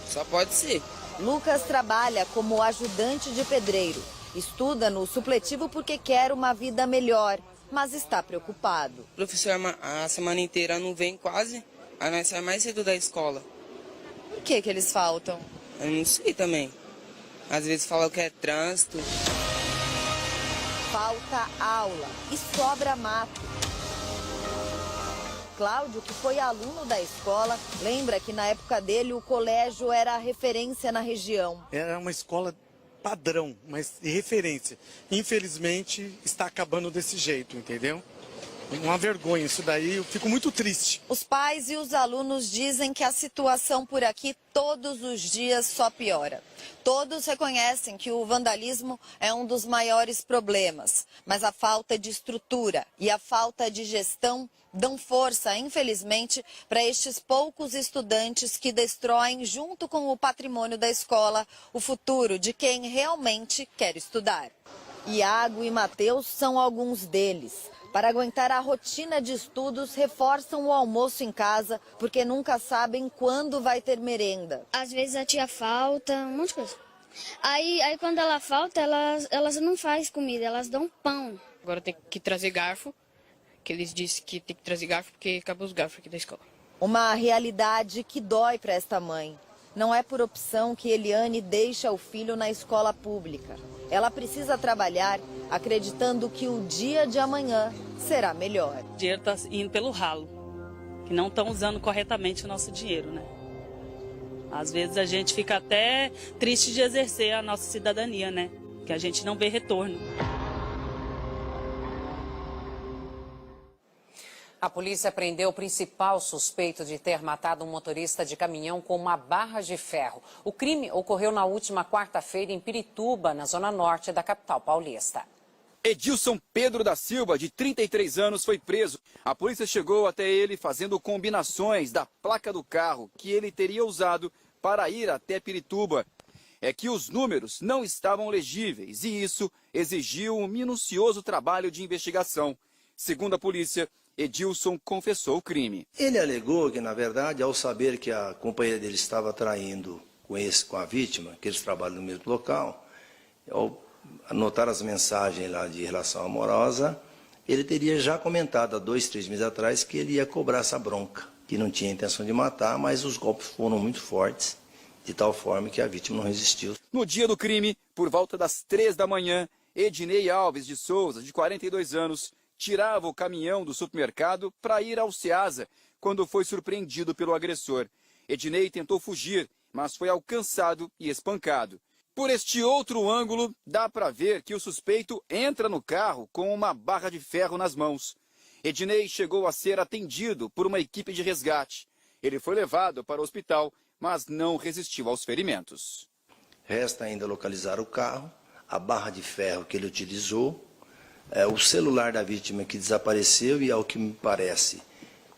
Speaker 10: Só pode ser.
Speaker 26: Lucas trabalha como ajudante de pedreiro. Estuda no supletivo porque quer uma vida melhor, mas está preocupado.
Speaker 10: O professor a semana inteira não vem quase, aí nós saímos mais cedo da escola.
Speaker 26: Por que eles faltam?
Speaker 10: Eu não sei também. Às vezes falam que é trânsito.
Speaker 26: Falta aula e sobra mato. Cláudio, que foi aluno da escola, lembra que na época dele o colégio era a referência na região.
Speaker 11: Era uma escola padrão, mas de referência. Infelizmente está acabando desse jeito, entendeu? Uma vergonha isso daí, eu fico muito triste.
Speaker 26: Os pais e os alunos dizem que a situação por aqui todos os dias só piora. Todos reconhecem que o vandalismo é um dos maiores problemas, mas a falta de estrutura e a falta de gestão dão força, infelizmente, para estes poucos estudantes que destroem, junto com o patrimônio da escola, o futuro de quem realmente quer estudar. Iago e Mateus são alguns deles. Para aguentar a rotina de estudos, reforçam o almoço em casa, porque nunca sabem quando vai ter merenda.
Speaker 13: Às vezes a tia falta, um monte de coisa. Aí quando ela falta, elas não fazem comida, elas dão pão.
Speaker 8: Agora tem que trazer garfo, que eles disseram que tem que trazer garfo porque acabou os garfos aqui da escola.
Speaker 26: Uma realidade que dói para esta mãe. Não é por opção que Eliane deixa o filho na escola pública. Ela precisa trabalhar acreditando que o dia de amanhã será melhor.
Speaker 14: O dinheiro está indo pelo ralo, que não estão usando corretamente o nosso dinheiro, né? Às vezes a gente fica até triste de exercer a nossa cidadania, né? Que a gente não vê retorno.
Speaker 1: A polícia prendeu o principal suspeito de ter matado um motorista de caminhão com uma barra de ferro. O crime ocorreu na última quarta-feira em Pirituba, na zona norte da capital paulista.
Speaker 27: Edilson Pedro da Silva, de 33 anos, foi preso. A polícia chegou até ele fazendo combinações da placa do carro que ele teria usado para ir até Pirituba. É que os números não estavam legíveis e isso exigiu um minucioso trabalho de investigação. Segundo a polícia, Edilson confessou o crime.
Speaker 28: Ele alegou que, na verdade, ao saber que a companheira dele estava traindo com a vítima, que eles trabalham no mesmo local, ao anotar as mensagens lá de relação amorosa, ele teria já comentado há 2, 3 meses atrás que ele ia cobrar essa bronca, que não tinha intenção de matar, mas os golpes foram muito fortes, de tal forma que a vítima não resistiu.
Speaker 27: No dia do crime, por volta das 3 da manhã, Ednei Alves de Souza, de 42 anos, tirava o caminhão do supermercado para ir ao Ceasa, quando foi surpreendido pelo agressor. Ednei tentou fugir, mas foi alcançado e espancado. Por este outro ângulo, dá para ver que o suspeito entra no carro com uma barra de ferro nas mãos. Ednei chegou a ser atendido por uma equipe de resgate. Ele foi levado para o hospital, mas não resistiu aos ferimentos.
Speaker 28: Resta ainda localizar o carro, a barra de ferro que ele utilizou, o celular da vítima que desapareceu e, ao que me parece,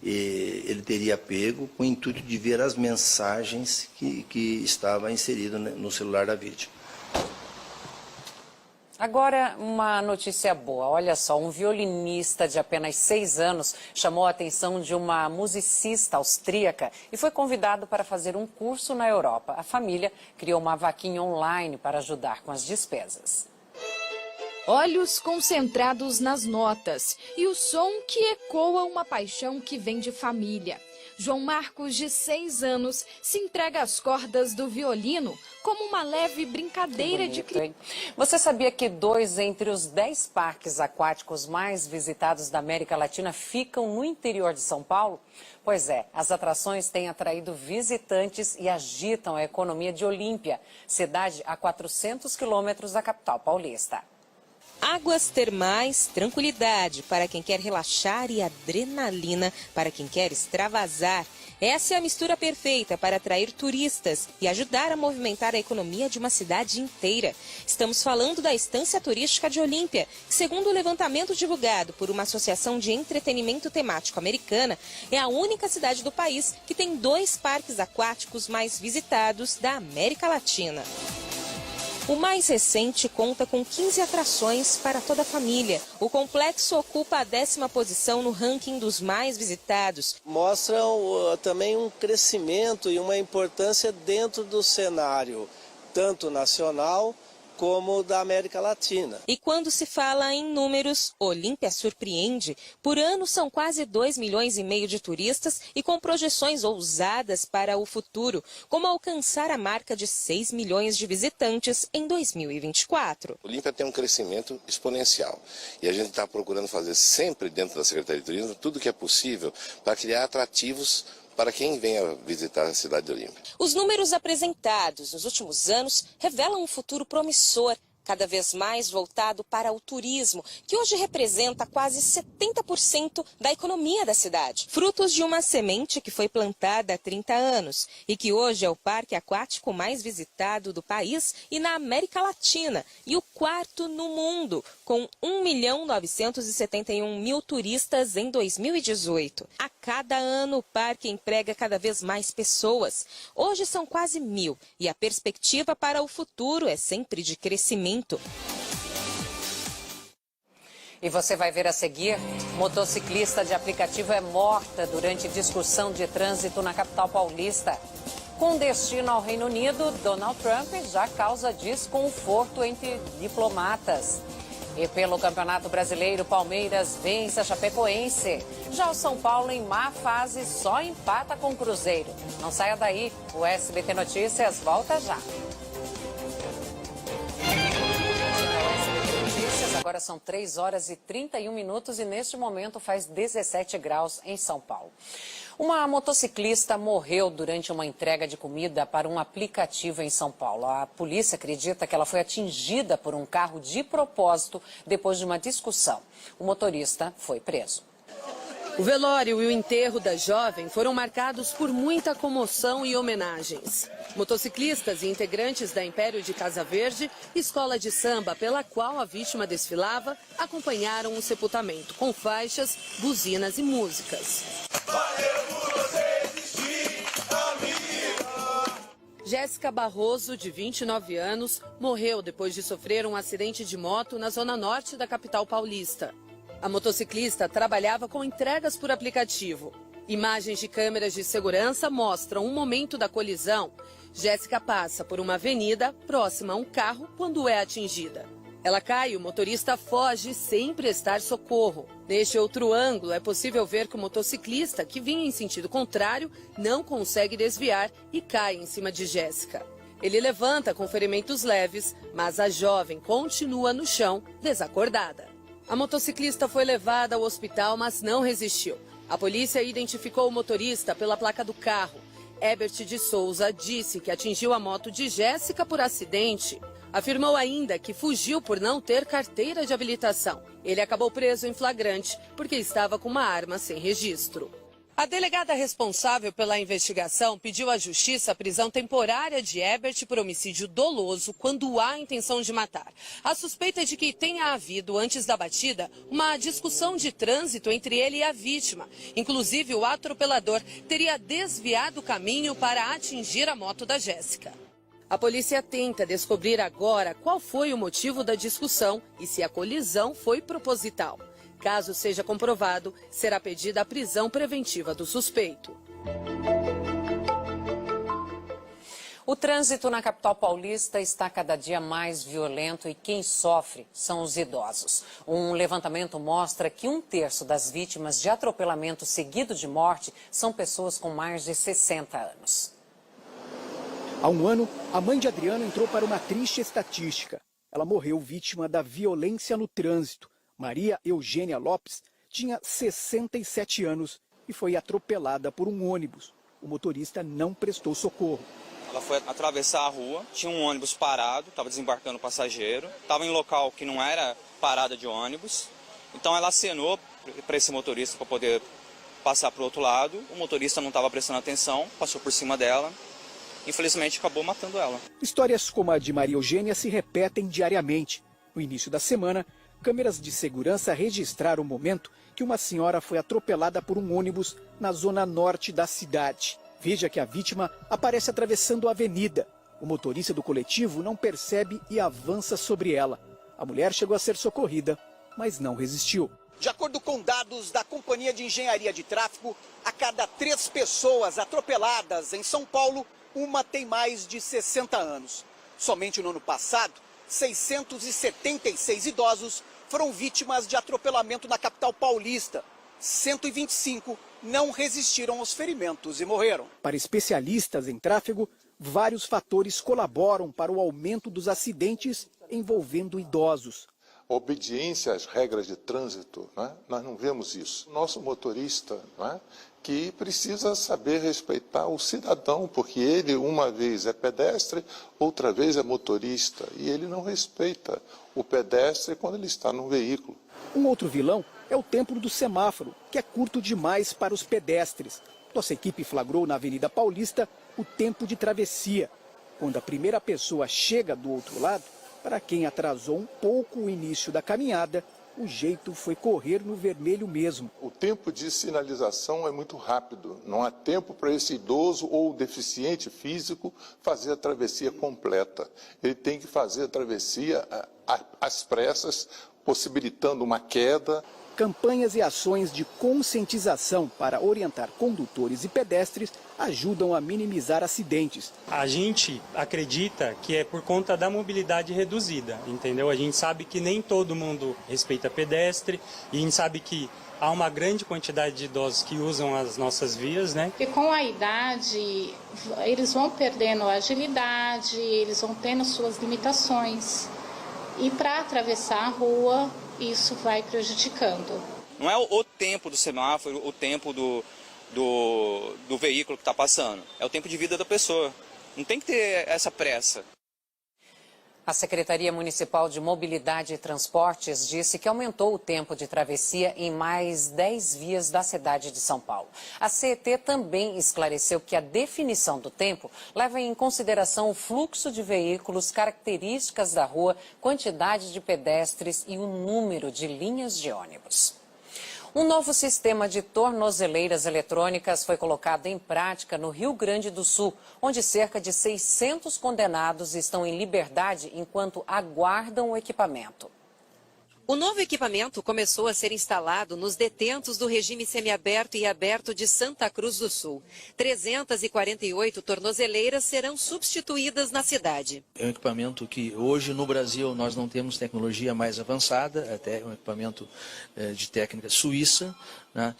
Speaker 28: ele teria pego com o intuito de ver as mensagens que estavam inseridas no celular da vítima.
Speaker 1: Agora, uma notícia boa. Olha só, um violinista de apenas 6 anos chamou a atenção de uma musicista austríaca e foi convidado para fazer um curso na Europa. A família criou uma vaquinha online para ajudar com as despesas.
Speaker 29: Olhos concentrados nas notas e o som que ecoa uma paixão que vem de família. João Marcos, de 6 anos, se entrega às cordas do violino como uma leve brincadeira de criança.
Speaker 1: Você sabia que 2 entre os 10 parques aquáticos mais visitados da América Latina ficam no interior de São Paulo? Pois é, as atrações têm atraído visitantes e agitam a economia de Olímpia, cidade a 400 quilômetros da capital paulista.
Speaker 6: Águas termais, tranquilidade para quem quer relaxar e adrenalina para quem quer extravasar. Essa é a mistura perfeita para atrair turistas e ajudar a movimentar a economia de uma cidade inteira. Estamos falando da Estância Turística de Olímpia, que, segundo o levantamento divulgado por uma associação de entretenimento temático americana, é a única cidade do país que tem 2 parques aquáticos mais visitados da América Latina. O mais recente conta com 15 atrações para toda a família. O complexo ocupa a 10ª posição no ranking dos mais visitados.
Speaker 15: Mostram também um crescimento e uma importância dentro do cenário, tanto nacional como da América Latina.
Speaker 6: E quando se fala em números, Olímpia surpreende. Por ano são quase 2,5 milhões de turistas e com projeções ousadas para o futuro, como alcançar a marca de 6 milhões de visitantes em 2024.
Speaker 16: Olímpia tem um crescimento exponencial e a gente está procurando fazer sempre dentro da Secretaria de Turismo tudo que é possível para criar atrativos para quem venha visitar a cidade de Olímpia.
Speaker 6: Os números apresentados nos últimos anos revelam um futuro promissor, cada vez mais voltado para o turismo, que hoje representa quase 70% da economia da cidade. Frutos de uma semente que foi plantada há 30 anos e que hoje é o parque aquático mais visitado do país e na América Latina, e o 4º no mundo, com 1.971.000 turistas em 2018. A cada ano, o parque emprega cada vez mais pessoas. Hoje são quase 1.000 e a perspectiva para o futuro é sempre de crescimento.
Speaker 1: E você vai ver a seguir, motociclista de aplicativo é morta durante discussão de trânsito na capital paulista. Com destino ao Reino Unido, Donald Trump já causa desconforto entre diplomatas. E pelo Campeonato Brasileiro, Palmeiras vence a Chapecoense. Já o São Paulo, em má fase, só empata com o Cruzeiro. Não saia daí, o SBT Notícias volta já. Agora são 3 horas e 31 minutos e neste momento faz 17 graus em São Paulo. Uma motociclista morreu durante uma entrega de comida para um aplicativo em São Paulo. A polícia acredita que ela foi atingida por um carro de propósito depois de uma discussão. O motorista foi preso.
Speaker 17: O velório e o enterro da jovem foram marcados por muita comoção e homenagens. Motociclistas e integrantes da Império de Casa Verde, escola de samba pela qual a vítima desfilava, acompanharam o sepultamento com faixas, buzinas e músicas. Jéssica Barroso, de 29 anos, morreu depois de sofrer um acidente de moto na zona norte da capital paulista. A motociclista trabalhava com entregas por aplicativo. Imagens de câmeras de segurança mostram um momento da colisão. Jéssica passa por uma avenida próxima a um carro quando é atingida. Ela cai e o motorista foge sem prestar socorro. Neste outro ângulo, é possível ver que o motociclista, que vinha em sentido contrário, não consegue desviar e cai em cima de Jéssica. Ele levanta com ferimentos leves, mas a jovem continua no chão, desacordada. A motociclista foi levada ao hospital, mas não resistiu. A polícia identificou o motorista pela placa do carro. Herbert de Souza disse que atingiu a moto de Jéssica por acidente. Afirmou ainda que fugiu por não ter carteira de habilitação. Ele acabou preso em flagrante porque estava com uma arma sem registro. A delegada responsável pela investigação pediu à Justiça a prisão temporária de Herbert por homicídio doloso quando há intenção de matar. A suspeita é de que tenha havido, antes da batida, uma discussão de trânsito entre ele e a vítima. Inclusive, o atropelador teria desviado o caminho para atingir a moto da Jéssica. A polícia tenta descobrir agora qual foi o motivo da discussão e se a colisão foi proposital. Caso seja comprovado, será pedida a prisão preventiva do suspeito.
Speaker 1: O trânsito na capital paulista está cada dia mais violento e quem sofre são os idosos. Um levantamento mostra que 1/3 das vítimas de atropelamento seguido de morte são pessoas com mais de 60 anos.
Speaker 2: Há um ano, a mãe de Adriano entrou para uma triste estatística. Ela morreu vítima da violência no trânsito. Maria Eugênia Lopes tinha 67 anos e foi atropelada por um ônibus. O motorista não prestou socorro.
Speaker 12: Ela foi atravessar a rua, tinha um ônibus parado, estava desembarcando passageiro, estava em local que não era parada de ônibus, então ela acenou para esse motorista para poder passar para o outro lado, o motorista não estava prestando atenção, passou por cima dela, infelizmente acabou matando ela.
Speaker 2: Histórias como a de Maria Eugênia se repetem diariamente. No início da semana, câmeras de segurança registraram o momento que uma senhora foi atropelada por um ônibus na zona norte da cidade. Veja que a vítima aparece atravessando a avenida. O motorista do coletivo não percebe e avança sobre ela. A mulher chegou a ser socorrida, mas não resistiu.
Speaker 18: De acordo com dados da Companhia de Engenharia de Tráfego, a cada 3 pessoas atropeladas em São Paulo, uma tem mais de 60 anos. Somente no ano passado, 676 idosos foram vítimas de atropelamento na capital paulista. 125 não resistiram aos ferimentos e morreram.
Speaker 2: Para especialistas em tráfego, vários fatores colaboram para o aumento dos acidentes envolvendo idosos.
Speaker 19: Obediência às regras de trânsito, né? Nós não vemos isso. Nosso motorista, né? Que precisa saber respeitar o cidadão, porque ele uma vez é pedestre, outra vez é motorista, e ele não respeita o pedestre quando ele está no veículo.
Speaker 2: Um outro vilão é o tempo do semáforo, que é curto demais para os pedestres. Nossa equipe flagrou na Avenida Paulista o tempo de travessia. Quando a primeira pessoa chega do outro lado, para quem atrasou um pouco o início da caminhada, o jeito foi correr no vermelho mesmo.
Speaker 19: O tempo de sinalização é muito rápido. Não há tempo para esse idoso ou deficiente físico fazer a travessia completa. Ele tem que fazer a travessia às pressas, possibilitando uma queda.
Speaker 2: Campanhas e ações de conscientização para orientar condutores e pedestres ajudam a minimizar acidentes.
Speaker 20: A gente acredita que é por conta da mobilidade reduzida, entendeu? A gente sabe que nem todo mundo respeita pedestre e a gente sabe que há uma grande quantidade de idosos que usam as nossas vias, né?
Speaker 21: E com a idade, eles vão perdendo a agilidade, eles vão tendo suas limitações. E para atravessar a rua, isso vai prejudicando.
Speaker 12: Não é o tempo do semáforo, o tempo do veículo que está passando. É o tempo de vida da pessoa. Não tem que ter essa pressa.
Speaker 1: A Secretaria Municipal de Mobilidade e Transportes disse que aumentou o tempo de travessia em mais 10 vias da cidade de São Paulo. A CET também esclareceu que a definição do tempo leva em consideração o fluxo de veículos, características da rua, quantidade de pedestres e o número de linhas de ônibus. Um novo sistema de tornozeleiras eletrônicas foi colocado em prática no Rio Grande do Sul, onde cerca de 600 condenados estão em liberdade enquanto aguardam o equipamento.
Speaker 22: O novo equipamento começou a ser instalado nos detentos do regime semiaberto e aberto de Santa Cruz do Sul. 348 tornozeleiras serão substituídas na cidade.
Speaker 23: É um equipamento que hoje no Brasil nós não temos tecnologia mais avançada, até um equipamento de técnica suíça. Né?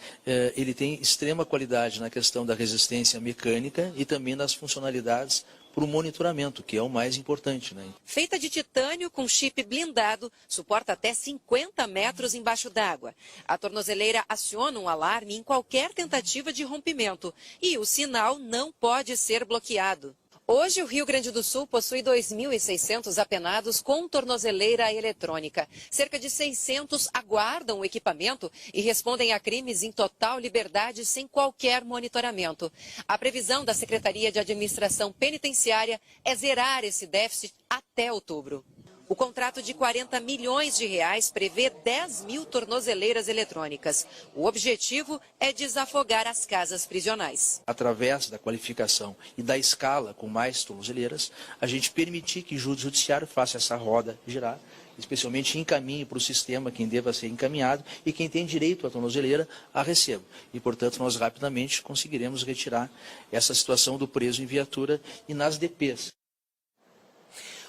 Speaker 23: Ele tem extrema qualidade na questão da resistência mecânica e também nas funcionalidades para o monitoramento, que é o mais importante. Né?
Speaker 22: Feita de titânio com chip blindado, suporta até 50 metros embaixo d'água. A tornozeleira aciona um alarme em qualquer tentativa de rompimento e o sinal não pode ser bloqueado. Hoje, o Rio Grande do Sul possui 2.600 apenados com tornozeleira eletrônica. Cerca de 600 aguardam o equipamento e respondem a crimes em total liberdade sem qualquer monitoramento. A previsão da Secretaria de Administração Penitenciária é zerar esse déficit até outubro. O contrato de 40 milhões de reais prevê 10 mil tornozeleiras eletrônicas. O objetivo é desafogar as casas prisionais.
Speaker 23: Através da qualificação e da escala com mais tornozeleiras, a gente permitir que o Judiciário faça essa roda girar especialmente encaminhe para o sistema quem deva ser encaminhado e quem tem direito à tornozeleira a receba. E, portanto, nós rapidamente conseguiremos retirar essa situação do preso em viatura e nas DPs.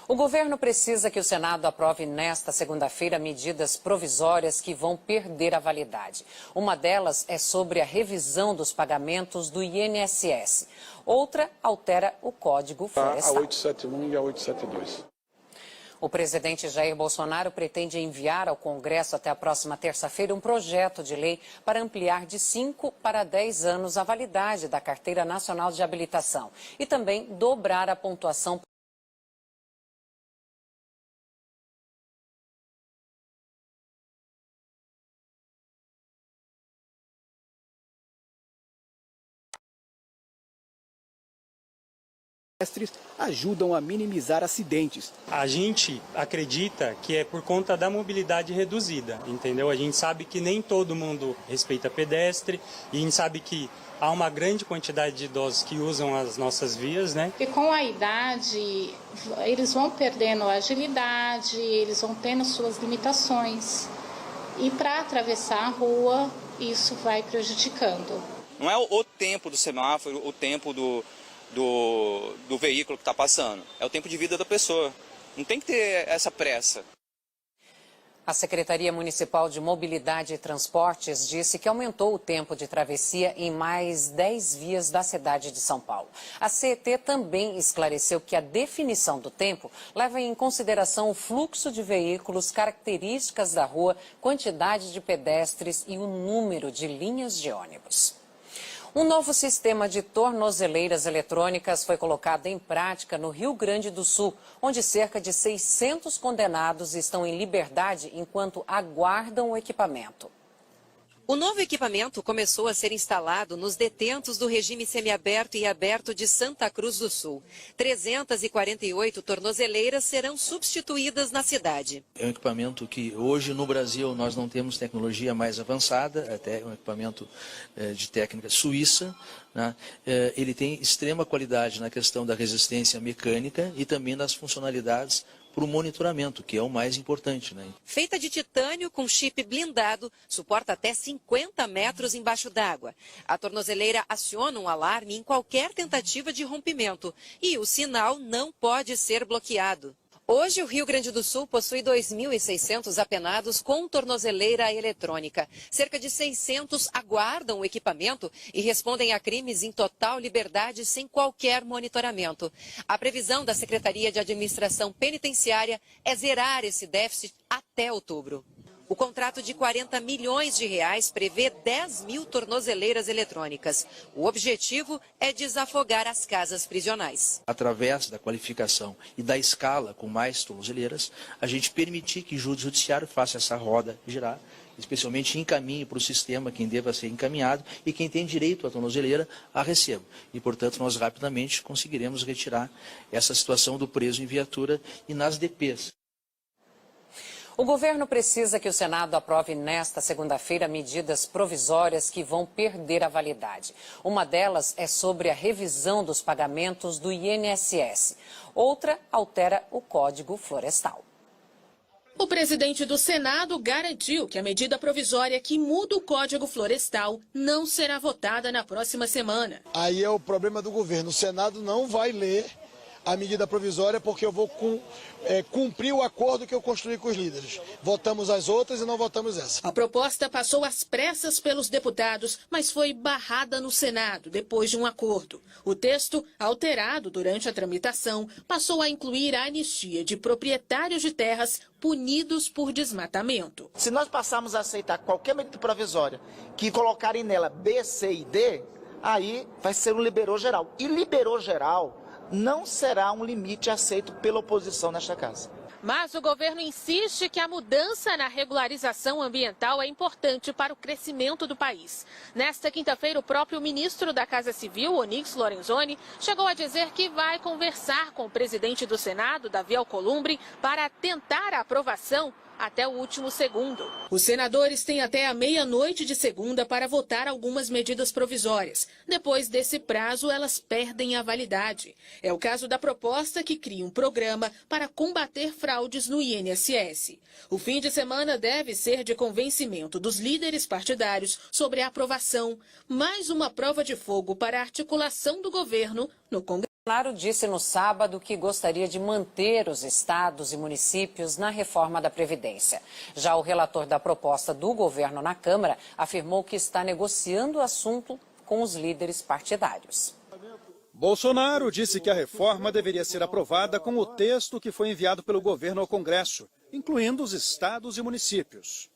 Speaker 1: O governo precisa que o Senado aprove nesta segunda-feira medidas provisórias que vão perder a validade. Uma delas é sobre a revisão dos pagamentos do INSS. Outra altera o Código Florestal.
Speaker 3: A 871 e a 872.
Speaker 1: O presidente Jair Bolsonaro pretende enviar ao Congresso até a próxima terça-feira um projeto de lei para ampliar de 5 para 10 anos a validade da Carteira Nacional de Habilitação e também dobrar a pontuação
Speaker 2: ajudam a minimizar acidentes.
Speaker 20: A gente acredita que é por conta da mobilidade reduzida, entendeu? A gente sabe que nem todo mundo respeita pedestre e a gente sabe que há uma grande quantidade de idosos que usam as nossas vias, né?
Speaker 21: E com a idade, eles vão perdendo a agilidade, eles vão tendo suas limitações. E para atravessar a rua, isso vai prejudicando.
Speaker 12: Não é o tempo do semáforo, o tempo do veículo que está passando. É o tempo de vida da pessoa. Não tem que ter essa pressa.
Speaker 1: A Secretaria Municipal de Mobilidade e Transportes disse que aumentou o tempo de travessia em mais 10 vias da cidade de São Paulo. A CET também esclareceu que a definição do tempo leva em consideração o fluxo de veículos, características da rua, quantidade de pedestres e o número de linhas de ônibus. Um novo sistema de tornozeleiras eletrônicas foi colocado em prática no Rio Grande do Sul, onde cerca de 600 condenados estão em liberdade enquanto aguardam o equipamento.
Speaker 22: O novo equipamento começou a ser instalado nos detentos do regime semiaberto e aberto de Santa Cruz do Sul. 348 tornozeleiras serão substituídas na cidade.
Speaker 23: É um equipamento que hoje no Brasil nós não temos tecnologia mais avançada, até um equipamento de técnica suíça, né? Ele tem extrema qualidade na questão da resistência mecânica e também nas funcionalidades para o monitoramento, que é o mais importante, né?
Speaker 22: Feita de titânio com chip blindado, suporta até 50 metros embaixo d'água. A tornozeleira aciona um alarme em qualquer tentativa de rompimento e o sinal não pode ser bloqueado. Hoje, o Rio Grande do Sul possui 2.600 apenados com tornozeleira eletrônica. Cerca de 600 aguardam o equipamento e respondem a crimes em total liberdade sem qualquer monitoramento. A previsão da Secretaria de Administração Penitenciária é zerar esse déficit até outubro. O contrato de 40 milhões de reais prevê 10 mil tornozeleiras eletrônicas. O objetivo é desafogar as casas prisionais.
Speaker 23: Através da qualificação e da escala com mais tornozeleiras, a gente permitir que o judiciário faça essa roda girar, especialmente encaminhe para o sistema quem deva ser encaminhado e quem tem direito à tornozeleira a receba. E, portanto, nós rapidamente conseguiremos retirar essa situação do preso em viatura e nas DPs.
Speaker 1: O governo precisa que o Senado aprove nesta segunda-feira medidas provisórias que vão perder a validade. Uma delas é sobre a revisão dos pagamentos do INSS. Outra altera o Código Florestal.
Speaker 4: O presidente do Senado garantiu que a medida provisória que muda o Código Florestal não será votada na próxima semana.
Speaker 5: Aí é o problema do governo. O Senado não vai ler a medida provisória porque eu vou cumprir o acordo que eu construí com os líderes. Votamos as outras e não votamos essa.
Speaker 4: A proposta passou às pressas pelos deputados, mas foi barrada no Senado depois de um acordo. O texto, alterado durante a tramitação, passou a incluir a anistia de proprietários de terras punidos por desmatamento.
Speaker 7: Se nós passarmos a aceitar qualquer medida provisória que colocarem nela B, C e D, aí vai ser um liberou geral. E liberou geral não será um limite aceito pela oposição nesta casa.
Speaker 4: Mas o governo insiste que a mudança na regularização ambiental é importante para o crescimento do país. Nesta quinta-feira, o próprio ministro da Casa Civil, Onyx Lorenzoni, chegou a dizer que vai conversar com o presidente do Senado, Davi Alcolumbre, para tentar a aprovação até o último segundo. Os senadores têm até a meia-noite de segunda para votar algumas medidas provisórias. Depois desse prazo, elas perdem a validade. É o caso da proposta que cria um programa para combater fraudes no INSS. O fim de semana deve ser de convencimento dos líderes partidários sobre a aprovação. Mais uma prova de fogo para a articulação do governo no Congresso.
Speaker 1: Bolsonaro disse no sábado que gostaria de manter os estados e municípios na reforma da Previdência. Já o relator da proposta do governo na Câmara afirmou que está negociando o assunto com os líderes partidários.
Speaker 8: Bolsonaro disse que a reforma deveria ser aprovada com o texto que foi enviado pelo governo ao Congresso, incluindo os estados e municípios.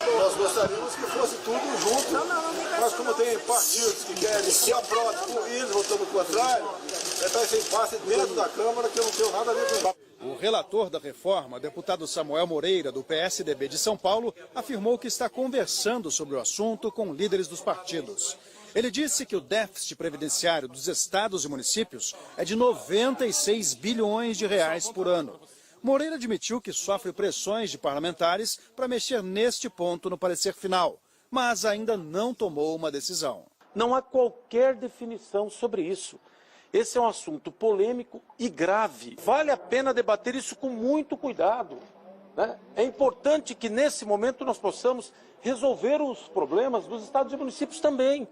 Speaker 9: Nós gostaríamos que fosse tudo junto, mas como tem partidos que querem que aprove com eles, votando o contrário, está esse impasse dentro da Câmara que eu não tenho nada a ver com isso.
Speaker 8: O relator da reforma, deputado Samuel Moreira, do PSDB de São Paulo, afirmou que está conversando sobre o assunto com líderes dos partidos. Ele disse que o déficit previdenciário dos estados e municípios é de 96 bilhões de reais por ano. Moreira admitiu que sofre pressões de parlamentares para mexer neste ponto no parecer final, mas ainda não tomou uma decisão.
Speaker 10: Não há qualquer definição sobre isso. Esse é um assunto polêmico e grave. Vale a pena debater isso com muito cuidado, né? É importante que nesse momento nós possamos resolver os problemas dos estados e municípios também.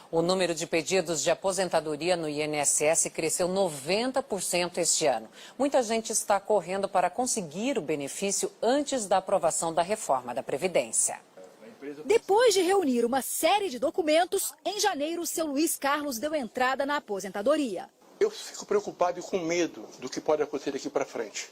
Speaker 1: O número de pedidos de aposentadoria no INSS cresceu 90% este ano. Muita gente está correndo para conseguir o benefício antes da aprovação da reforma da Previdência.
Speaker 11: Depois de reunir uma série de documentos, em janeiro, seu Luiz Carlos deu entrada na aposentadoria.
Speaker 9: Eu fico preocupado e com medo do que pode acontecer daqui para frente.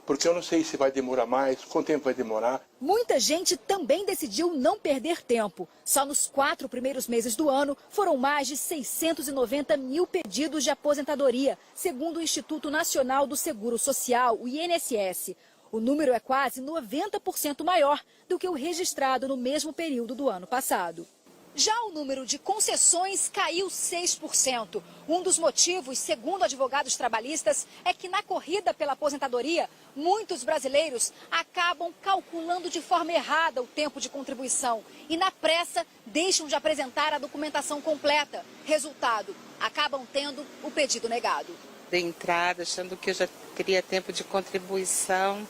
Speaker 9: Porque eu não sei se vai demorar mais, quanto tempo vai demorar.
Speaker 11: Muita gente também decidiu não perder tempo. Só nos 4 primeiros meses do ano, foram mais de 690 mil pedidos de aposentadoria, segundo o Instituto Nacional do Seguro Social, o INSS. O número é quase 90% maior do que o registrado no mesmo período do ano passado. Já o número de concessões caiu 6%. Um dos motivos, segundo advogados trabalhistas, é que na corrida pela aposentadoria, muitos brasileiros acabam calculando de forma errada o tempo de contribuição e, na pressa, deixam de apresentar a documentação completa. Resultado, acabam tendo o pedido negado.
Speaker 13: Dei entrada achando que eu já teria tempo de contribuição.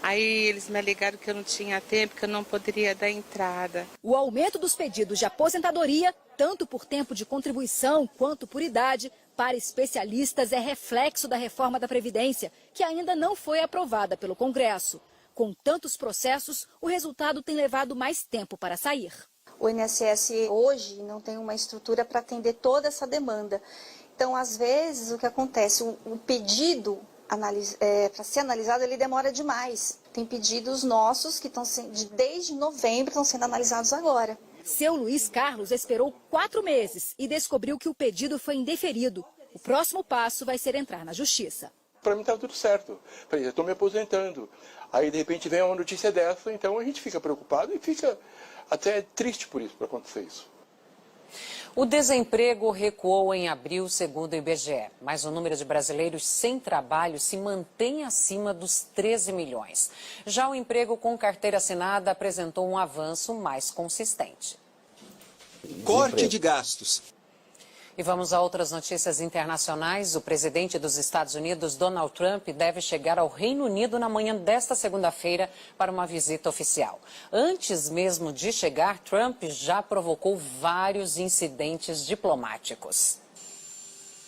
Speaker 13: Aí eles me alegaram que eu não tinha tempo, que eu não poderia dar entrada.
Speaker 11: O aumento dos pedidos de aposentadoria, tanto por tempo de contribuição quanto por idade, para especialistas é reflexo da reforma da Previdência, que ainda não foi aprovada pelo Congresso. Com tantos processos, o resultado tem levado mais tempo para sair.
Speaker 14: O INSS hoje não tem uma estrutura para atender toda essa demanda. Então, às vezes, o que acontece, o pedido para ser analisado, ele demora demais. Tem pedidos nossos que estão desde novembro estão sendo analisados agora.
Speaker 11: Seu Luiz Carlos esperou 4 meses e descobriu que o pedido foi indeferido. O próximo passo vai ser entrar na justiça.
Speaker 9: Para mim está tudo certo. Eu estou me aposentando. Aí de repente vem uma notícia dessa, então a gente fica preocupado e fica até triste por isso, para acontecer isso.
Speaker 1: O desemprego recuou em abril, segundo o IBGE, mas o número de brasileiros sem trabalho se mantém acima dos 13 milhões. Já o emprego com carteira assinada apresentou um avanço mais consistente.
Speaker 18: Corte de gastos.
Speaker 1: E vamos a outras notícias internacionais. O presidente dos Estados Unidos, Donald Trump, deve chegar ao Reino Unido na manhã desta segunda-feira para uma visita oficial. Antes mesmo de chegar, Trump já provocou vários incidentes diplomáticos.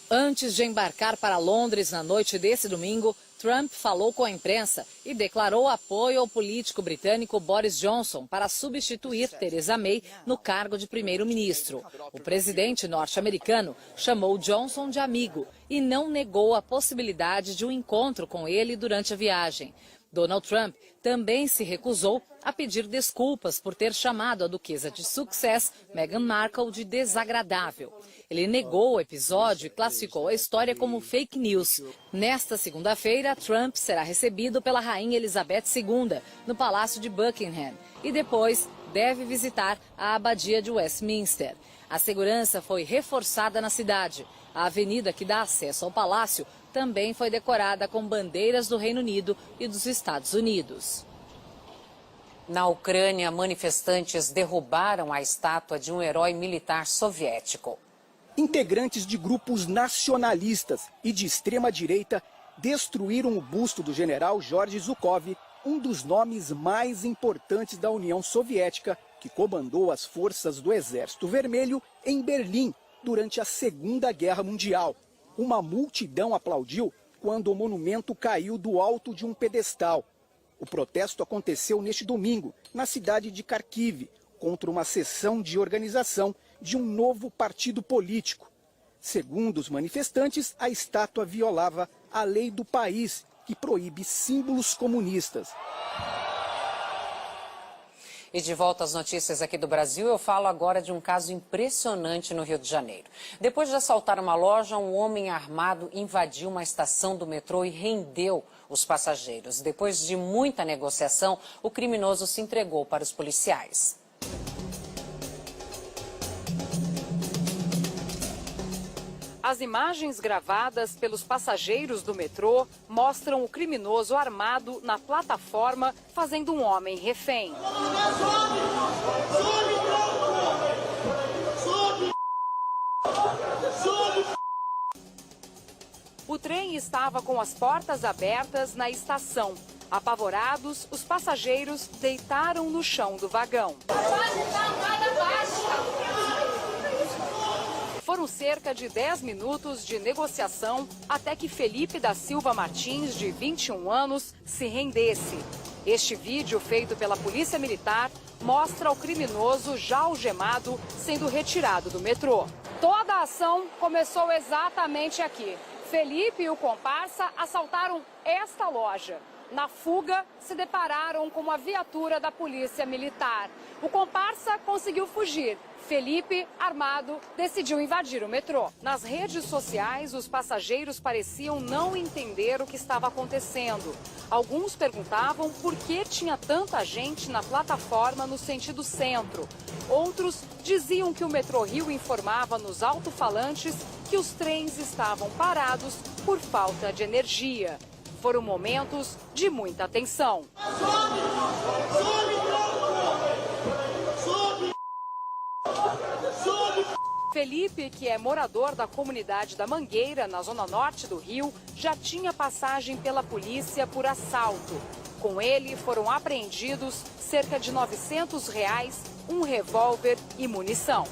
Speaker 17: Antes de embarcar para Londres na noite desse domingo, Trump falou com a imprensa e declarou apoio ao político britânico Boris Johnson para substituir Theresa May no cargo de primeiro-ministro. O presidente norte-americano chamou Johnson de amigo e não negou a possibilidade de um encontro com ele durante a viagem. Donald Trump também se recusou a pedir desculpas por ter chamado a duquesa de Sussex, Meghan Markle, de desagradável. Ele negou o episódio e classificou a história como fake news. Nesta segunda-feira, Trump será recebido pela rainha Elizabeth II no Palácio de Buckingham e depois deve visitar a abadia de Westminster. A segurança foi reforçada na cidade. A avenida que dá acesso ao palácio também foi decorada com bandeiras do Reino Unido e dos Estados Unidos.
Speaker 1: Na Ucrânia, manifestantes derrubaram a estátua de um herói militar soviético.
Speaker 2: Integrantes de grupos nacionalistas e de extrema-direita destruíram o busto do general Georgy Zhukov, um dos nomes mais importantes da União Soviética, que comandou as forças do Exército Vermelho em Berlim durante a Segunda Guerra Mundial. Uma multidão aplaudiu quando o monumento caiu do alto de um pedestal. O protesto aconteceu neste domingo, na cidade de Kharkiv, contra uma sessão de organização de um novo partido político. Segundo os manifestantes, a estátua violava a lei do país, que proíbe símbolos comunistas.
Speaker 1: E de volta às notícias aqui do Brasil, eu falo agora de um caso impressionante no Rio de Janeiro. Depois de assaltar uma loja, um homem armado invadiu uma estação do metrô e rendeu os passageiros. Depois de muita negociação, o criminoso se entregou para os policiais.
Speaker 6: As imagens gravadas pelos passageiros do metrô mostram o criminoso armado na plataforma fazendo um homem refém. O trem estava com as portas abertas na estação. Apavorados, os passageiros deitaram no chão do vagão. Foram cerca de 10 minutos de negociação até que Felipe da Silva Martins, de 21 anos, se rendesse. Este vídeo, feito pela Polícia Militar, mostra o criminoso já algemado sendo retirado do metrô. Toda a ação começou exatamente aqui. Felipe e o comparsa assaltaram esta loja. Na fuga, se depararam com uma viatura da Polícia Militar. O comparsa conseguiu fugir. Felipe, armado, decidiu invadir o metrô. Nas redes sociais, os passageiros pareciam não entender o que estava acontecendo. Alguns perguntavam por que tinha tanta gente na plataforma no sentido centro. Outros diziam que o Metrô Rio informava nos alto-falantes que os trens estavam parados por falta de energia. Foram momentos de muita tensão. Felipe, que é morador da comunidade da Mangueira, na zona norte do Rio, já tinha passagem pela polícia por assalto. Com ele foram apreendidos cerca de R$900, um revólver e munição.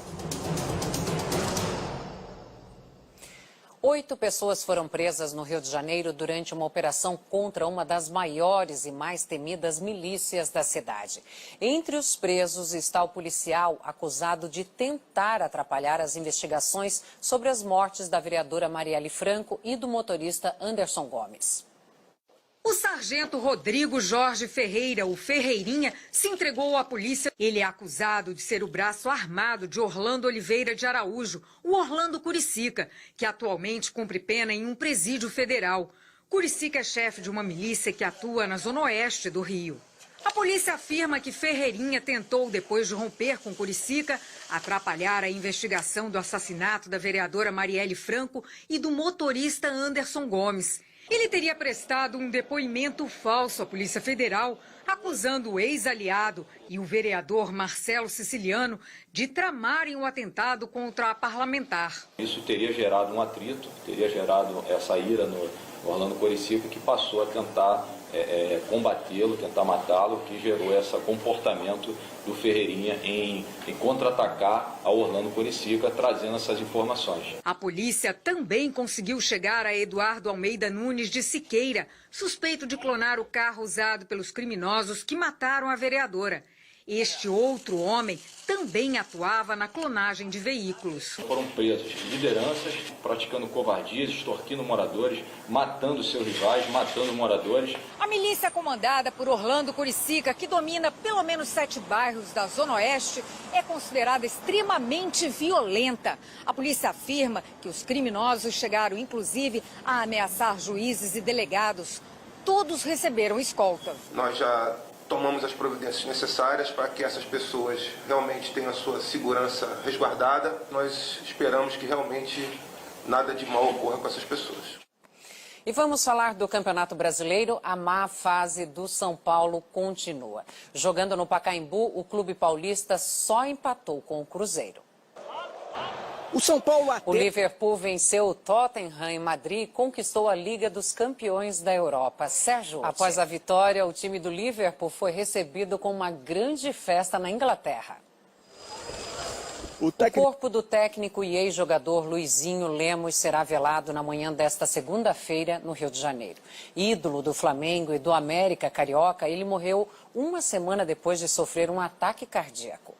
Speaker 1: 8 pessoas foram presas no Rio de Janeiro durante uma operação contra uma das maiores e mais temidas milícias da cidade. Entre os presos está o policial acusado de tentar atrapalhar as investigações sobre as mortes da vereadora Marielle Franco e do motorista Anderson Gomes.
Speaker 15: O sargento Rodrigo Jorge Ferreira, o Ferreirinha, se entregou à polícia. Ele é acusado de ser o braço armado de Orlando Oliveira de Araújo, o Orlando Curicica, que atualmente cumpre pena em um presídio federal. Curicica é chefe de uma milícia que atua na zona oeste do Rio. A polícia afirma que Ferreirinha tentou, depois de romper com Curicica, atrapalhar a investigação do assassinato da vereadora Marielle Franco e do motorista Anderson Gomes. Ele teria prestado um depoimento falso à Polícia Federal, acusando o ex-aliado e o vereador Marcelo Siciliano de tramarem o atentado contra a parlamentar.
Speaker 16: Isso teria gerado um atrito, teria gerado essa ira no Orlando Curicica, que passou a tentar combatê-lo, tentar matá-lo, que gerou esse comportamento do Ferreirinha em contra-atacar a Orlando Curicica, trazendo essas informações.
Speaker 15: A polícia também conseguiu chegar a Eduardo Almeida Nunes de Siqueira, suspeito de clonar o carro usado pelos criminosos que mataram a vereadora. Este outro homem também atuava na clonagem de veículos.
Speaker 16: Foram presos lideranças praticando covardias, extorquindo moradores, matando seus rivais, matando moradores.
Speaker 15: A milícia comandada por Orlando Curicica, que domina pelo menos 7 bairros da Zona Oeste, é considerada extremamente violenta. A polícia afirma que os criminosos chegaram, inclusive, a ameaçar juízes e delegados. Todos receberam escolta.
Speaker 24: Nós já tomamos as providências necessárias para que essas pessoas realmente tenham a sua segurança resguardada. Nós esperamos que realmente nada de mal ocorra com essas pessoas.
Speaker 1: E vamos falar do Campeonato Brasileiro. A má fase do São Paulo continua. Jogando no Pacaembu, o clube paulista só empatou com o Cruzeiro.
Speaker 2: O São Paulo
Speaker 1: O Liverpool venceu o Tottenham em Madrid e conquistou a Liga dos Campeões da Europa. Sérgio, após a vitória, o time do Liverpool foi recebido com uma grande festa na Inglaterra. O corpo do técnico e ex-jogador Luizinho Lemos será velado na manhã desta segunda-feira no Rio de Janeiro. Ídolo do Flamengo e do América Carioca, ele morreu uma semana depois de sofrer um ataque cardíaco.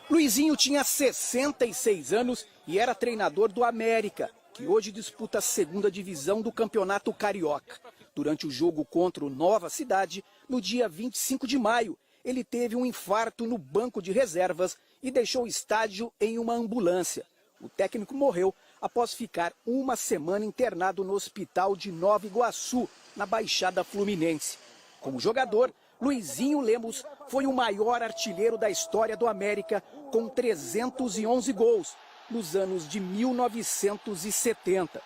Speaker 2: Luizinho tinha 66 anos e era treinador do América, que hoje disputa a segunda divisão do Campeonato Carioca. Durante o jogo contra o Nova Cidade, no dia 25 de maio, ele teve um infarto no banco de reservas e deixou o estádio em uma ambulância. O técnico morreu após ficar uma semana internado no hospital de Nova Iguaçu, na Baixada Fluminense. Como jogador, Luizinho Lemos foi o maior artilheiro da história do América, com 311 gols, nos anos de 1970.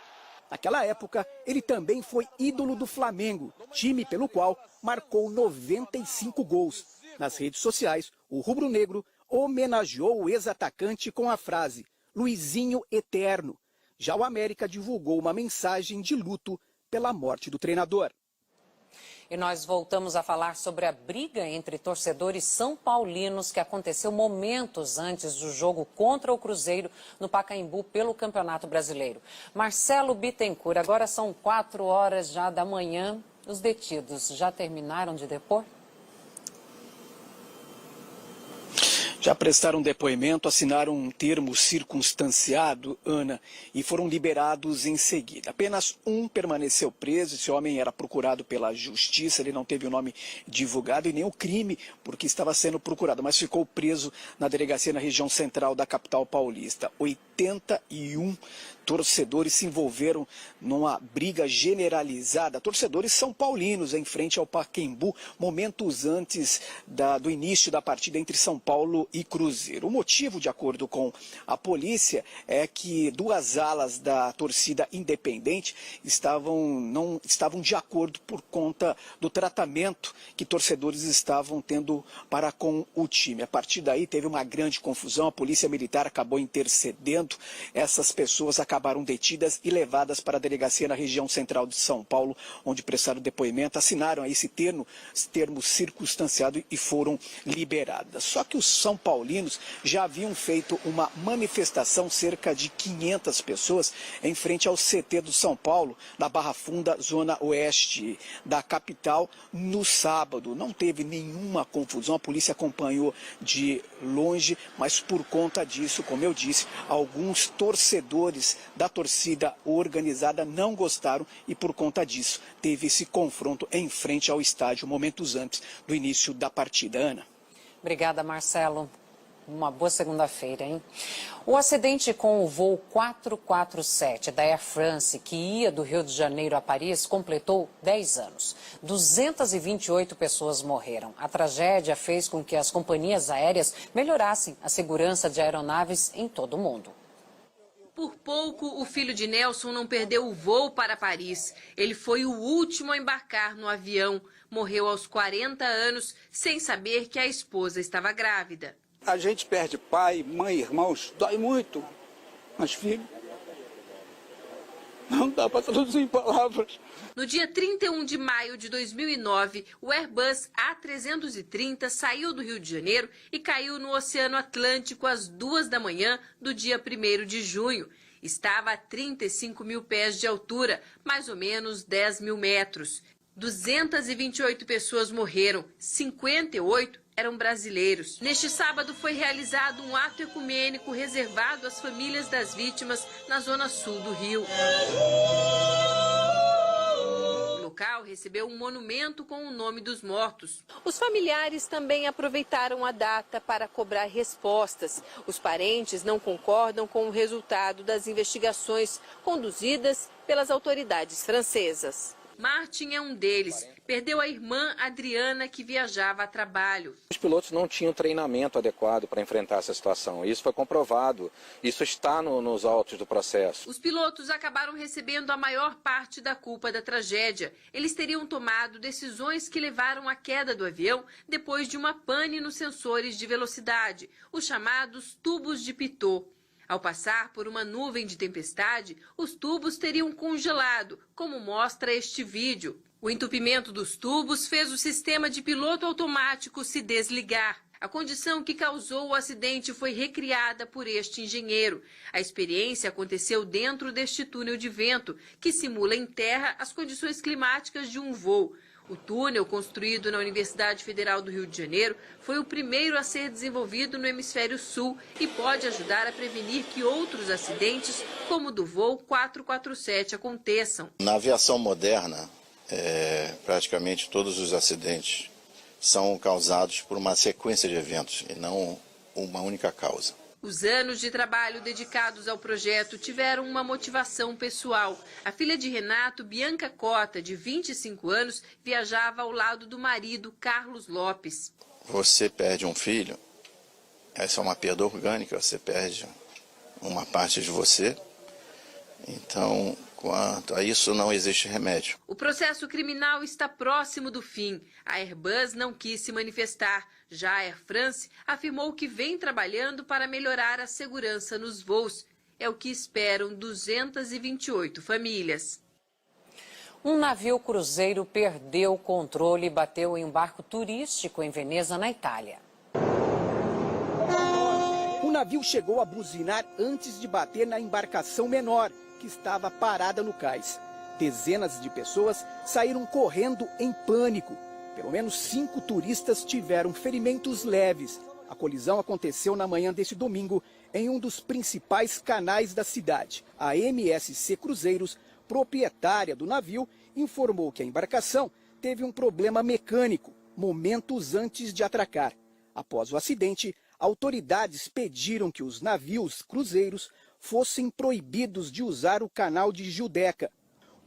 Speaker 2: Naquela época, ele também foi ídolo do Flamengo, time pelo qual marcou 95 gols. Nas redes sociais, o rubro-negro homenageou o ex-atacante com a frase "Luizinho Eterno". Já o América divulgou uma mensagem de luto pela morte do treinador.
Speaker 1: E nós voltamos a falar sobre a briga entre torcedores são paulinos que aconteceu momentos antes do jogo contra o Cruzeiro no Pacaembu pelo Campeonato Brasileiro. Marcelo Bittencourt, agora são 4 horas já da manhã. Os detidos já terminaram de depor?
Speaker 2: Já prestaram depoimento, assinaram um termo circunstanciado, Ana, e foram liberados em seguida. Apenas um permaneceu preso. Esse homem era procurado pela justiça, ele não teve o nome divulgado e nem o crime porque estava sendo procurado, mas ficou preso na delegacia na região central da capital paulista. 81 torcedores se envolveram numa briga generalizada. Torcedores são paulinos em frente ao Pacaembu, momentos antes do início da partida entre São Paulo e Cruzeiro. O motivo, de acordo com a polícia, é que 2 alas da torcida independente não estavam de acordo por conta do tratamento que torcedores estavam tendo para com o time. A partir daí teve uma grande confusão, a polícia militar acabou intercedendo, essas pessoas acabaram detidas e levadas para a delegacia na região central de São Paulo, onde prestaram depoimento, assinaram esse termo circunstanciado e foram liberadas. Só que os são paulinos já haviam feito uma manifestação, cerca de 500 pessoas, em frente ao CT do São Paulo, na Barra Funda, zona oeste da capital, no sábado. Não teve nenhuma confusão, a polícia acompanhou de longe, mas por conta disso, como eu disse, alguns torcedores da torcida organizada não gostaram e por conta disso teve esse confronto em frente ao estádio momentos antes do início da partida. Ana.
Speaker 1: Obrigada, Marcelo. Uma boa segunda-feira, hein? O acidente com o voo 447 da Air France, que ia do Rio de Janeiro a Paris, completou 10 anos. 228 pessoas morreram. A tragédia fez com que as companhias aéreas melhorassem a segurança de aeronaves em todo o mundo.
Speaker 3: Por pouco, o filho de Nelson não perdeu o voo para Paris. Ele foi o último a embarcar no avião. Morreu aos 40 anos, sem saber que a esposa estava grávida.
Speaker 19: A gente perde pai, mãe, irmãos, dói muito. Mas filho, não dá para traduzir em palavras.
Speaker 3: No dia 31 de maio de 2009, o Airbus A330 saiu do Rio de Janeiro e caiu no Oceano Atlântico às 2 da manhã do dia 1º de junho. Estava a 35 mil pés de altura, mais ou menos 10 mil metros. 228 pessoas morreram, 58 eram brasileiros. Neste sábado foi realizado um ato ecumênico reservado às famílias das vítimas na zona sul do Rio. O local recebeu um monumento com o nome dos mortos. Os familiares também aproveitaram a data para cobrar respostas. Os parentes não concordam com o resultado das investigações conduzidas pelas autoridades francesas. Martin é um deles. Perdeu a irmã Adriana, que viajava a trabalho.
Speaker 12: Os pilotos não tinham treinamento adequado para enfrentar essa situação. Isso foi comprovado. Isso está nos autos do processo.
Speaker 3: Os pilotos acabaram recebendo a maior parte da culpa da tragédia. Eles teriam tomado decisões que levaram à queda do avião depois de uma pane nos sensores de velocidade, os chamados tubos de Pitot. Ao passar por uma nuvem de tempestade, os tubos teriam congelado, como mostra este vídeo. O entupimento dos tubos fez o sistema de piloto automático se desligar. A condição que causou o acidente foi recriada por este engenheiro. A experiência aconteceu dentro deste túnel de vento, que simula em terra as condições climáticas de um voo. O túnel, construído na Universidade Federal do Rio de Janeiro, foi o primeiro a ser desenvolvido no Hemisfério Sul e pode ajudar a prevenir que outros acidentes, como o do voo 447, aconteçam.
Speaker 20: Na aviação moderna, praticamente todos os acidentes são causados por uma sequência de eventos e não uma única causa.
Speaker 3: Os anos de trabalho dedicados ao projeto tiveram uma motivação pessoal. A filha de Renato, Bianca Cota, de 25 anos, viajava ao lado do marido, Carlos Lopes.
Speaker 20: Você perde um filho, essa é uma perda orgânica, você perde uma parte de você. Então, quanto a isso, não existe remédio.
Speaker 3: O processo criminal está próximo do fim. A Airbus não quis se manifestar. Já a Air France afirmou que vem trabalhando para melhorar a segurança nos voos. É o que esperam 228 famílias.
Speaker 1: Um navio cruzeiro perdeu o controle e bateu em um barco turístico em Veneza, na Itália.
Speaker 2: O navio chegou a buzinar antes de bater na embarcação menor, que estava parada no cais. Dezenas de pessoas saíram correndo em pânico. Pelo menos 5 turistas tiveram ferimentos leves. A colisão aconteceu na manhã deste domingo em um dos principais canais da cidade. A MSC Cruzeiros, proprietária do navio, informou que a embarcação teve um problema mecânico momentos antes de atracar. Após o acidente, autoridades pediram que os navios cruzeiros fossem proibidos de usar o canal de Giudecca,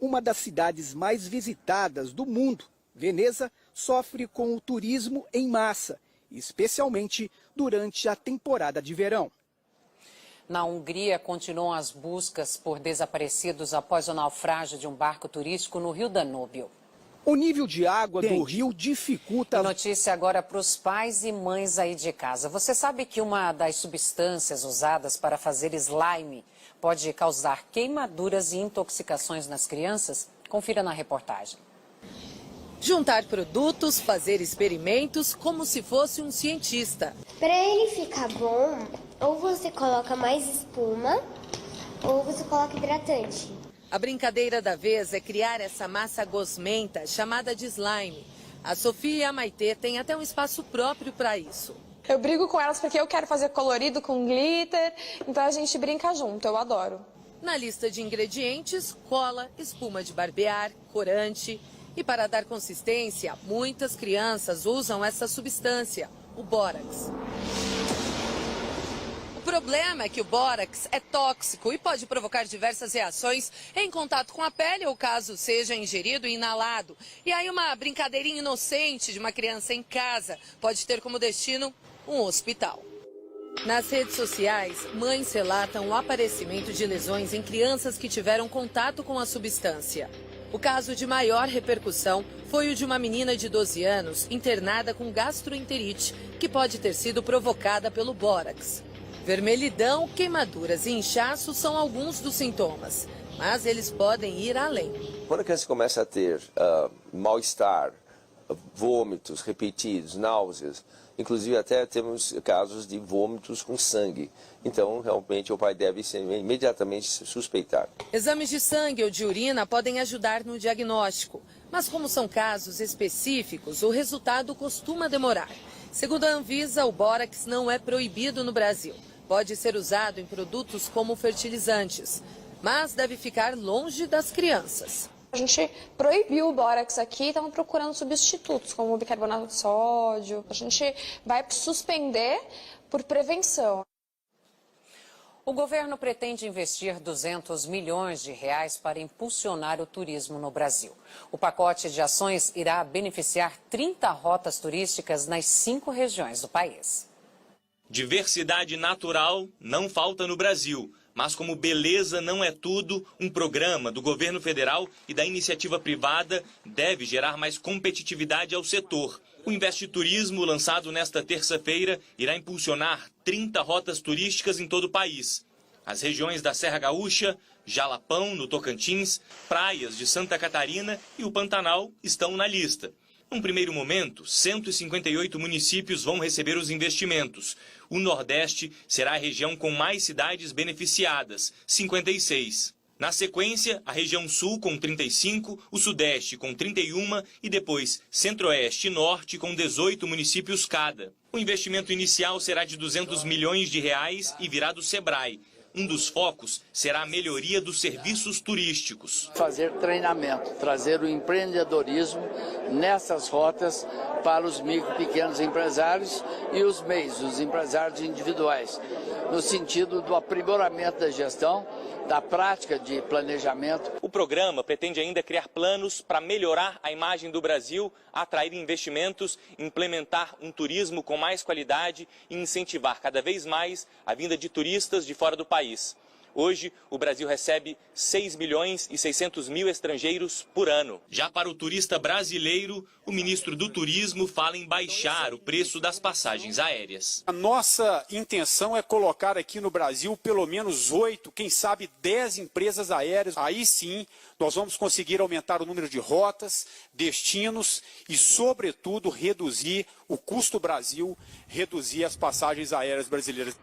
Speaker 2: uma das cidades mais visitadas do mundo. Veneza sofre com o turismo em massa, especialmente durante a temporada de verão.
Speaker 1: Na Hungria, continuam as buscas por desaparecidos após o naufrágio de um barco turístico no Rio Danúbio.
Speaker 2: O nível de água do rio dificulta...
Speaker 1: Notícia agora para os pais e mães aí de casa. Você sabe que uma das substâncias usadas para fazer slime pode causar queimaduras e intoxicações nas crianças? Confira na reportagem.
Speaker 17: Juntar produtos, fazer experimentos como se fosse um cientista.
Speaker 21: Para ele ficar bom, ou você coloca mais espuma, ou você coloca hidratante.
Speaker 17: A brincadeira da vez é criar essa massa gosmenta chamada de slime. A Sofia e a Maitê têm até um espaço próprio para isso.
Speaker 22: Eu brigo com elas porque eu quero fazer colorido com glitter, então a gente brinca junto, eu adoro.
Speaker 17: Na lista de ingredientes, cola, espuma de barbear, corante. E para dar consistência, muitas crianças usam essa substância, o bórax. O problema é que o bórax é tóxico e pode provocar diversas reações em contato com a pele ou caso seja ingerido e inalado. E aí uma brincadeirinha inocente de uma criança em casa pode ter como destino um hospital. Nas redes sociais, mães relatam o aparecimento de lesões em crianças que tiveram contato com a substância. O caso de maior repercussão foi o de uma menina de 12 anos internada com gastroenterite, que pode ter sido provocada pelo bórax. Vermelhidão, queimaduras e inchaço são alguns dos sintomas, mas eles podem ir além.
Speaker 25: Quando a criança começa a ter mal-estar, vômitos repetidos, náuseas, inclusive até temos casos de vômitos com sangue. Então, realmente, o pai deve imediatamente suspeitar.
Speaker 17: Exames de sangue ou de urina podem ajudar no diagnóstico, mas como são casos específicos, o resultado costuma demorar. Segundo a Anvisa, o bórax não é proibido no Brasil. Pode ser usado em produtos como fertilizantes, mas deve ficar longe das crianças.
Speaker 22: A gente proibiu o bórax aqui e estamos procurando substitutos, como o bicarbonato de sódio. A gente vai suspender por prevenção.
Speaker 1: O governo pretende investir 200 milhões de reais para impulsionar o turismo no Brasil. O pacote de ações irá beneficiar 30 rotas turísticas nas 5 regiões do país.
Speaker 4: Diversidade natural não falta no Brasil, mas como beleza não é tudo, um programa do governo federal e da iniciativa privada deve gerar mais competitividade ao setor. O Investe Turismo, lançado nesta terça-feira, irá impulsionar 30 rotas turísticas em todo o país. As regiões da Serra Gaúcha, Jalapão, no Tocantins, praias de Santa Catarina e o Pantanal estão na lista. Num primeiro momento, 158 municípios vão receber os investimentos. O Nordeste será a região com mais cidades beneficiadas, 56. Na sequência, a região Sul com 35, o Sudeste com 31 e depois Centro-Oeste e Norte com 18 municípios cada. O investimento inicial será de 200 milhões de reais e virá do Sebrae. Um dos focos será a melhoria dos serviços turísticos.
Speaker 5: Fazer treinamento, trazer o empreendedorismo nessas rotas para os micro e pequenos empresários e os MEIs, os empresários individuais, no sentido do aprimoramento da gestão, da prática de planejamento.
Speaker 4: O programa pretende ainda criar planos para melhorar a imagem do Brasil, atrair investimentos, implementar um turismo com mais qualidade e incentivar cada vez mais a vinda de turistas de fora do país. Hoje, o Brasil recebe 6 milhões e 600 mil estrangeiros por ano. Já para o turista brasileiro, o ministro do Turismo fala em baixar o preço das passagens aéreas.
Speaker 7: A nossa intenção é colocar aqui no Brasil pelo menos 8, quem sabe 10 empresas aéreas. Aí sim, nós vamos conseguir aumentar o número de rotas, destinos e, sobretudo, reduzir o custo Brasil, reduzir as passagens aéreas brasileiras.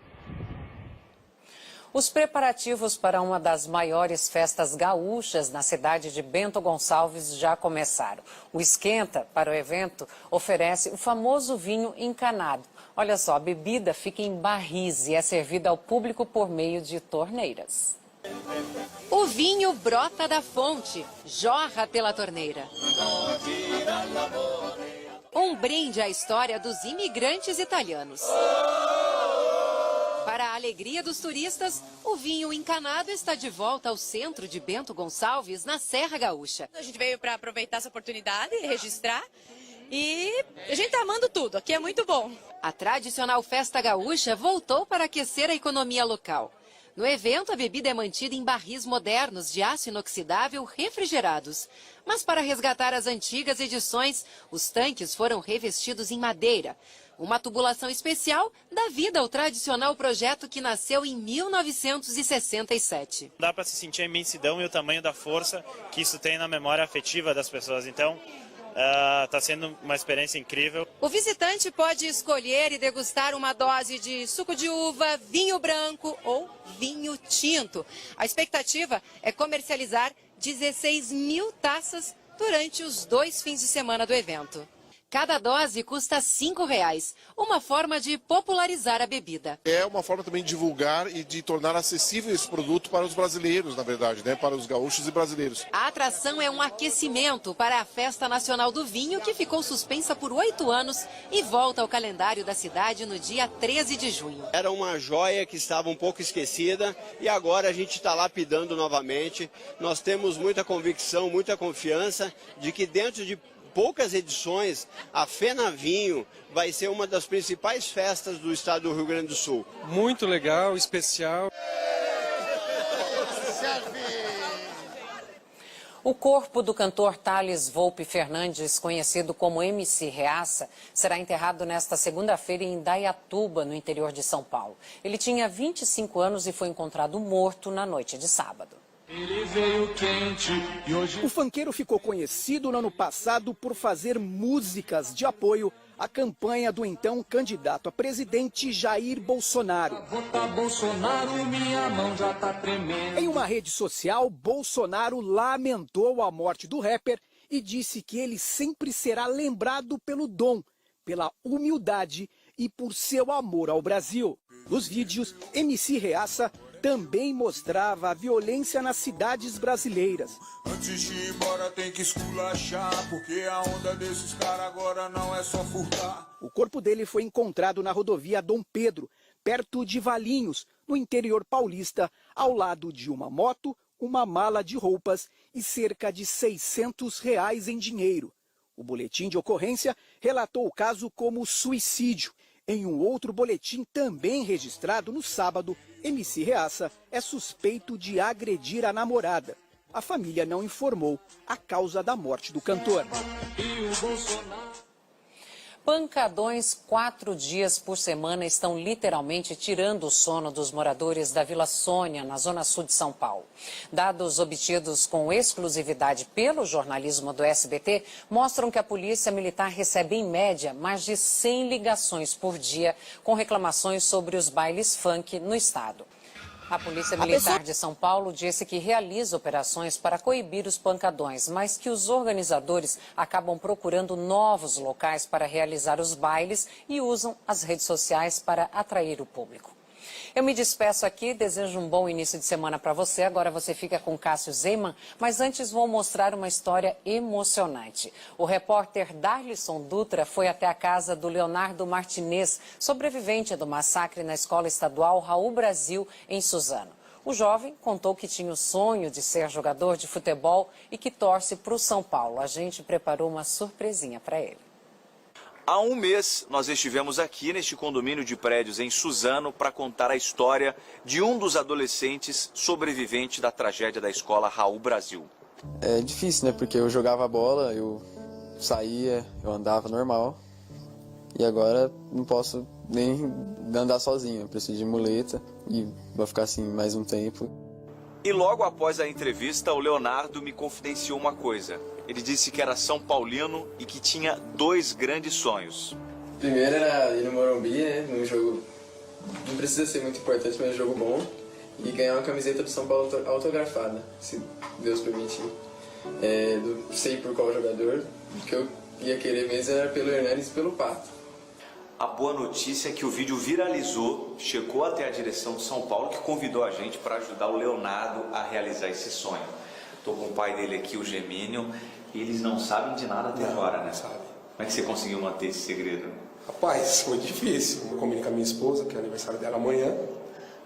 Speaker 1: Os preparativos para uma das maiores festas gaúchas na cidade de Bento Gonçalves já começaram. O Esquenta, para o evento, oferece o famoso vinho encanado. Olha só, a bebida fica em barris e é servida ao público por meio de torneiras.
Speaker 8: O vinho brota da fonte, jorra pela torneira. Um brinde à história dos imigrantes italianos. Para a alegria dos turistas, o vinho encanado está de volta ao centro de Bento Gonçalves, na Serra Gaúcha.
Speaker 23: A gente veio para aproveitar essa oportunidade, registrar, e a gente está amando tudo, aqui é muito bom.
Speaker 8: A tradicional festa gaúcha voltou para aquecer a economia local. No evento, a bebida é mantida em barris modernos de aço inoxidável refrigerados. Mas para resgatar as antigas edições, os tanques foram revestidos em madeira. Uma tubulação especial dá vida ao tradicional projeto que nasceu em 1967.
Speaker 26: Dá para se sentir a imensidão e o tamanho da força que isso tem na memória afetiva das pessoas. Então, está sendo uma experiência incrível.
Speaker 8: O visitante pode escolher e degustar uma dose de suco de uva, vinho branco ou vinho tinto. A expectativa é comercializar 16 mil taças durante os 2 fins de semana do evento. Cada dose custa R$ 5,00, uma forma de popularizar a bebida.
Speaker 27: É uma forma também de divulgar e de tornar acessível esse produto para os brasileiros, na verdade, né? Para os gaúchos e brasileiros.
Speaker 8: A atração é um aquecimento para a Festa Nacional do Vinho, que ficou suspensa por 8 anos e volta ao calendário da cidade no dia 13 de junho.
Speaker 28: Era uma joia que estava um pouco esquecida e agora a gente está lapidando novamente. Nós temos muita convicção, muita confiança de que dentro de poucas edições, a Fena Vinho vai ser uma das principais festas do estado do Rio Grande do Sul.
Speaker 29: Muito legal, especial.
Speaker 1: O corpo do cantor Thales Volpe Fernandes, conhecido como MC Reaça, será enterrado nesta segunda-feira em Indaiatuba, no interior de São Paulo. Ele tinha 25 anos e foi encontrado morto na noite de sábado.
Speaker 2: Ele veio quente e hoje... O funkeiro ficou conhecido no ano passado por fazer músicas de apoio à campanha do então candidato a presidente Jair Bolsonaro.
Speaker 30: Vota Bolsonaro, minha mão já tá tremendo.
Speaker 2: Em uma rede social, Bolsonaro lamentou a morte do rapper e disse que ele sempre será lembrado pelo dom, pela humildade e por seu amor ao Brasil. Nos vídeos, MC Reaça também mostrava a violência nas cidades brasileiras.
Speaker 30: Antes de ir embora tem que esculachar, porque a onda desses caras agora não é só furtar.
Speaker 2: O corpo dele foi encontrado na rodovia Dom Pedro, perto de Valinhos, no interior paulista, ao lado de uma moto, uma mala de roupas e cerca de R$600 em dinheiro. O boletim de ocorrência relatou o caso como suicídio. Em um outro boletim também registrado no sábado, MC Reaça é suspeito de agredir a namorada. A família não informou a causa da morte do cantor.
Speaker 1: Pancadões 4 dias por semana estão literalmente tirando o sono dos moradores da Vila Sônia, na zona sul de São Paulo. Dados obtidos com exclusividade pelo jornalismo do SBT mostram que a Polícia Militar recebe, em média, mais de 100 ligações por dia com reclamações sobre os bailes funk no estado. A Polícia Militar de São Paulo disse que realiza operações para coibir os pancadões, mas que os organizadores acabam procurando novos locais para realizar os bailes e usam as redes sociais para atrair o público. Eu me despeço aqui, desejo um bom início de semana para você. Agora você fica com Cássio Zeiman, mas antes vou mostrar uma história emocionante. O repórter Darlisson Dutra foi até a casa do Leonardo Martinez, sobrevivente do massacre na Escola Estadual Raul Brasil, em Suzano. O jovem contou que tinha o sonho de ser jogador de futebol e que torce para o São Paulo. A gente preparou uma surpresinha para ele.
Speaker 6: Há um mês, nós estivemos aqui neste condomínio de prédios em Suzano para contar a história de um dos adolescentes sobrevivente da tragédia da escola Raul Brasil.
Speaker 9: É difícil, né? Porque eu jogava bola, eu saía, eu andava normal. E agora não posso nem andar sozinho, eu preciso de muleta e vou ficar assim mais um tempo.
Speaker 6: E logo após a entrevista, o Leonardo me confidenciou uma coisa. Ele disse que era São Paulino e que tinha 2 grandes sonhos.
Speaker 9: Primeiro era ir no Morumbi, né, num jogo, não precisa ser muito importante, mas um jogo bom. E ganhar uma camiseta do São Paulo autografada, se Deus permitir. Não sei por qual jogador, o que eu ia querer mesmo era pelo Hernanes e pelo Pato.
Speaker 6: A boa notícia é que o vídeo viralizou, chegou até a direção de São Paulo, que convidou a gente para ajudar o Leonardo a realizar esse sonho. Estou com o pai dele aqui, o Gemínio, e eles não sabem de nada até agora, né?
Speaker 10: Sabe.
Speaker 6: Como é que você conseguiu manter esse segredo?
Speaker 10: Rapaz, foi difícil. Eu combinei com a minha esposa, que é aniversário dela amanhã,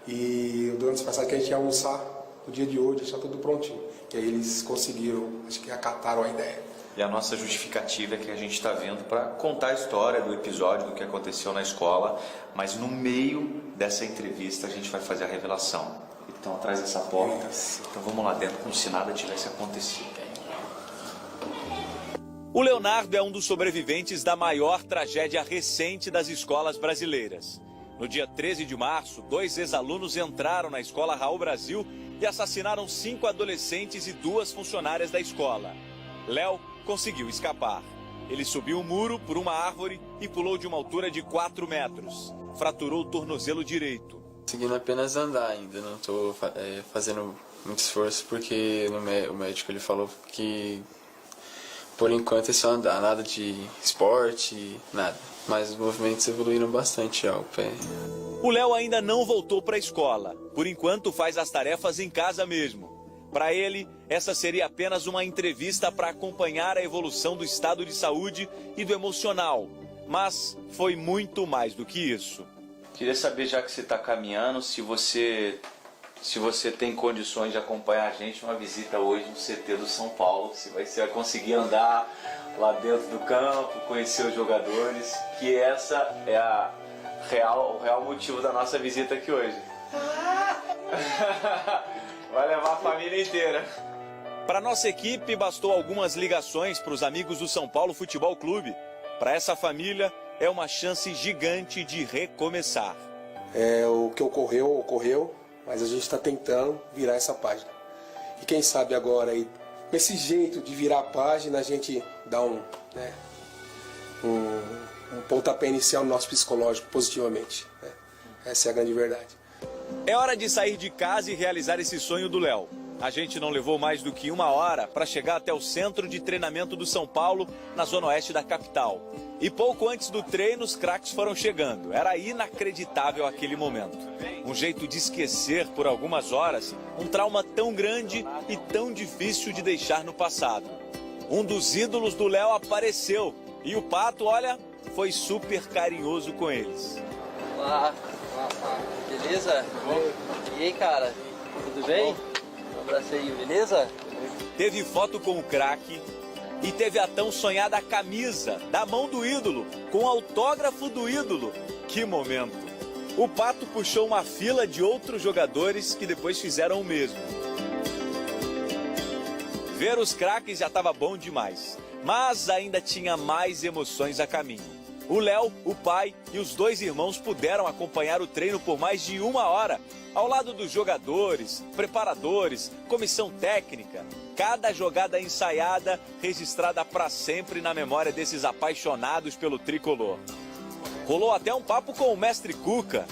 Speaker 10: e durante essa passagem que a gente ia almoçar no dia de hoje, deixar tudo prontinho. E aí eles conseguiram, acho que acataram a ideia.
Speaker 6: E a nossa justificativa é que a gente está vendo para contar a história do episódio, do que aconteceu na escola, mas no meio dessa entrevista a gente vai fazer a revelação. Então atrás dessa porta, então vamos lá dentro como se nada tivesse acontecido. O Leonardo é um dos sobreviventes da maior tragédia recente das escolas brasileiras. No dia 13 de março, 2 ex-alunos entraram na escola Raul Brasil e assassinaram 5 adolescentes e 2 funcionárias da escola. Léo conseguiu escapar. Ele subiu um muro por uma árvore e pulou de uma altura de 4 metros. Fraturou o tornozelo direito.
Speaker 9: Conseguindo apenas andar ainda, não estou fazendo muito esforço porque o médico ele falou que por enquanto é só andar, nada de esporte, nada. Mas os movimentos evoluíram bastante ao pé.
Speaker 6: O Léo ainda não voltou para a escola. Por enquanto faz as tarefas em casa mesmo. Para ele, essa seria apenas uma entrevista para acompanhar a evolução do estado de saúde e do emocional. Mas foi muito mais do que isso. Queria saber, já que você está caminhando, se você tem condições de acompanhar a gente uma visita hoje no CT do São Paulo. Se você vai conseguir andar lá dentro do campo, conhecer os jogadores, que essa é o real motivo da nossa visita aqui hoje. Vai levar a família inteira. Para nossa equipe, bastou algumas ligações para os amigos do São Paulo Futebol Clube. Para essa família, é uma chance gigante de recomeçar.
Speaker 10: O que ocorreu, mas a gente está tentando virar essa página. E quem sabe agora, aí, com esse jeito de virar a página, a gente dá um pontapé inicial no nosso psicológico positivamente. Né? Essa é a grande verdade.
Speaker 6: É hora de sair de casa e realizar esse sonho do Léo. A gente não levou mais do que 1 hora para chegar até o centro de treinamento do São Paulo, na zona oeste da capital. E pouco antes do treino, os craques foram chegando. Era inacreditável aquele momento. Um jeito de esquecer por algumas horas um trauma tão grande e tão difícil de deixar no passado. Um dos ídolos do Léo apareceu e o Pato, olha, foi super carinhoso com eles.
Speaker 9: Olá,
Speaker 11: Beleza? E aí, cara? Tudo bem? Um abraço aí, beleza?
Speaker 6: Teve foto com o craque e teve a tão sonhada camisa da mão do ídolo, com o autógrafo do ídolo. Que momento! O Pato puxou uma fila de outros jogadores que depois fizeram o mesmo. Ver os craques já estava bom demais, mas ainda tinha mais emoções a caminho. O Léo, o pai e os 2 irmãos puderam acompanhar o treino por mais de 1 hora, ao lado dos jogadores, preparadores, comissão técnica. Cada jogada ensaiada, registrada para sempre na memória desses apaixonados pelo tricolor. Rolou até um papo com o mestre Cuca.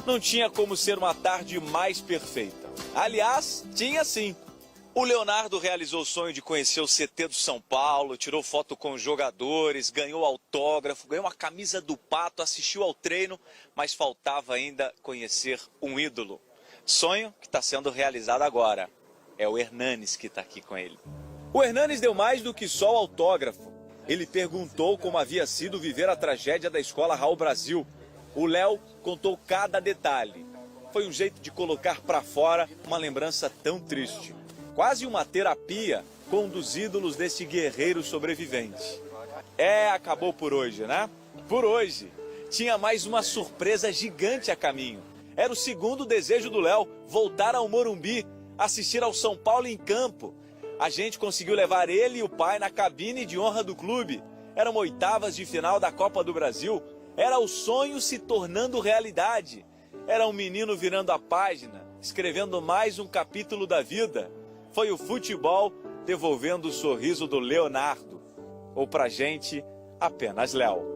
Speaker 6: Não tinha como ser uma tarde mais perfeita. Aliás, tinha sim. O Leonardo realizou o sonho de conhecer o CT do São Paulo, tirou foto com os jogadores, ganhou autógrafo, ganhou uma camisa do Pato, assistiu ao treino, mas faltava ainda conhecer um ídolo. Sonho que está sendo realizado agora. É o Hernanes que está aqui com ele. O Hernanes deu mais do que só o autógrafo. Ele perguntou como havia sido viver a tragédia da escola Raul Brasil. O Léo contou cada detalhe. Foi um jeito de colocar para fora uma lembrança tão triste. Quase uma terapia com um dos ídolos desse guerreiro sobrevivente. Acabou por hoje, né? Por hoje. Tinha mais uma surpresa gigante a caminho. Era o segundo desejo do Léo, voltar ao Morumbi, assistir ao São Paulo em campo. A gente conseguiu levar ele e o pai na cabine de honra do clube. Eram oitavas de final da Copa do Brasil. Era o sonho se tornando realidade. Era um menino virando a página, escrevendo mais um capítulo da vida. Foi o futebol devolvendo o sorriso do Leonardo. Ou pra gente, apenas Léo.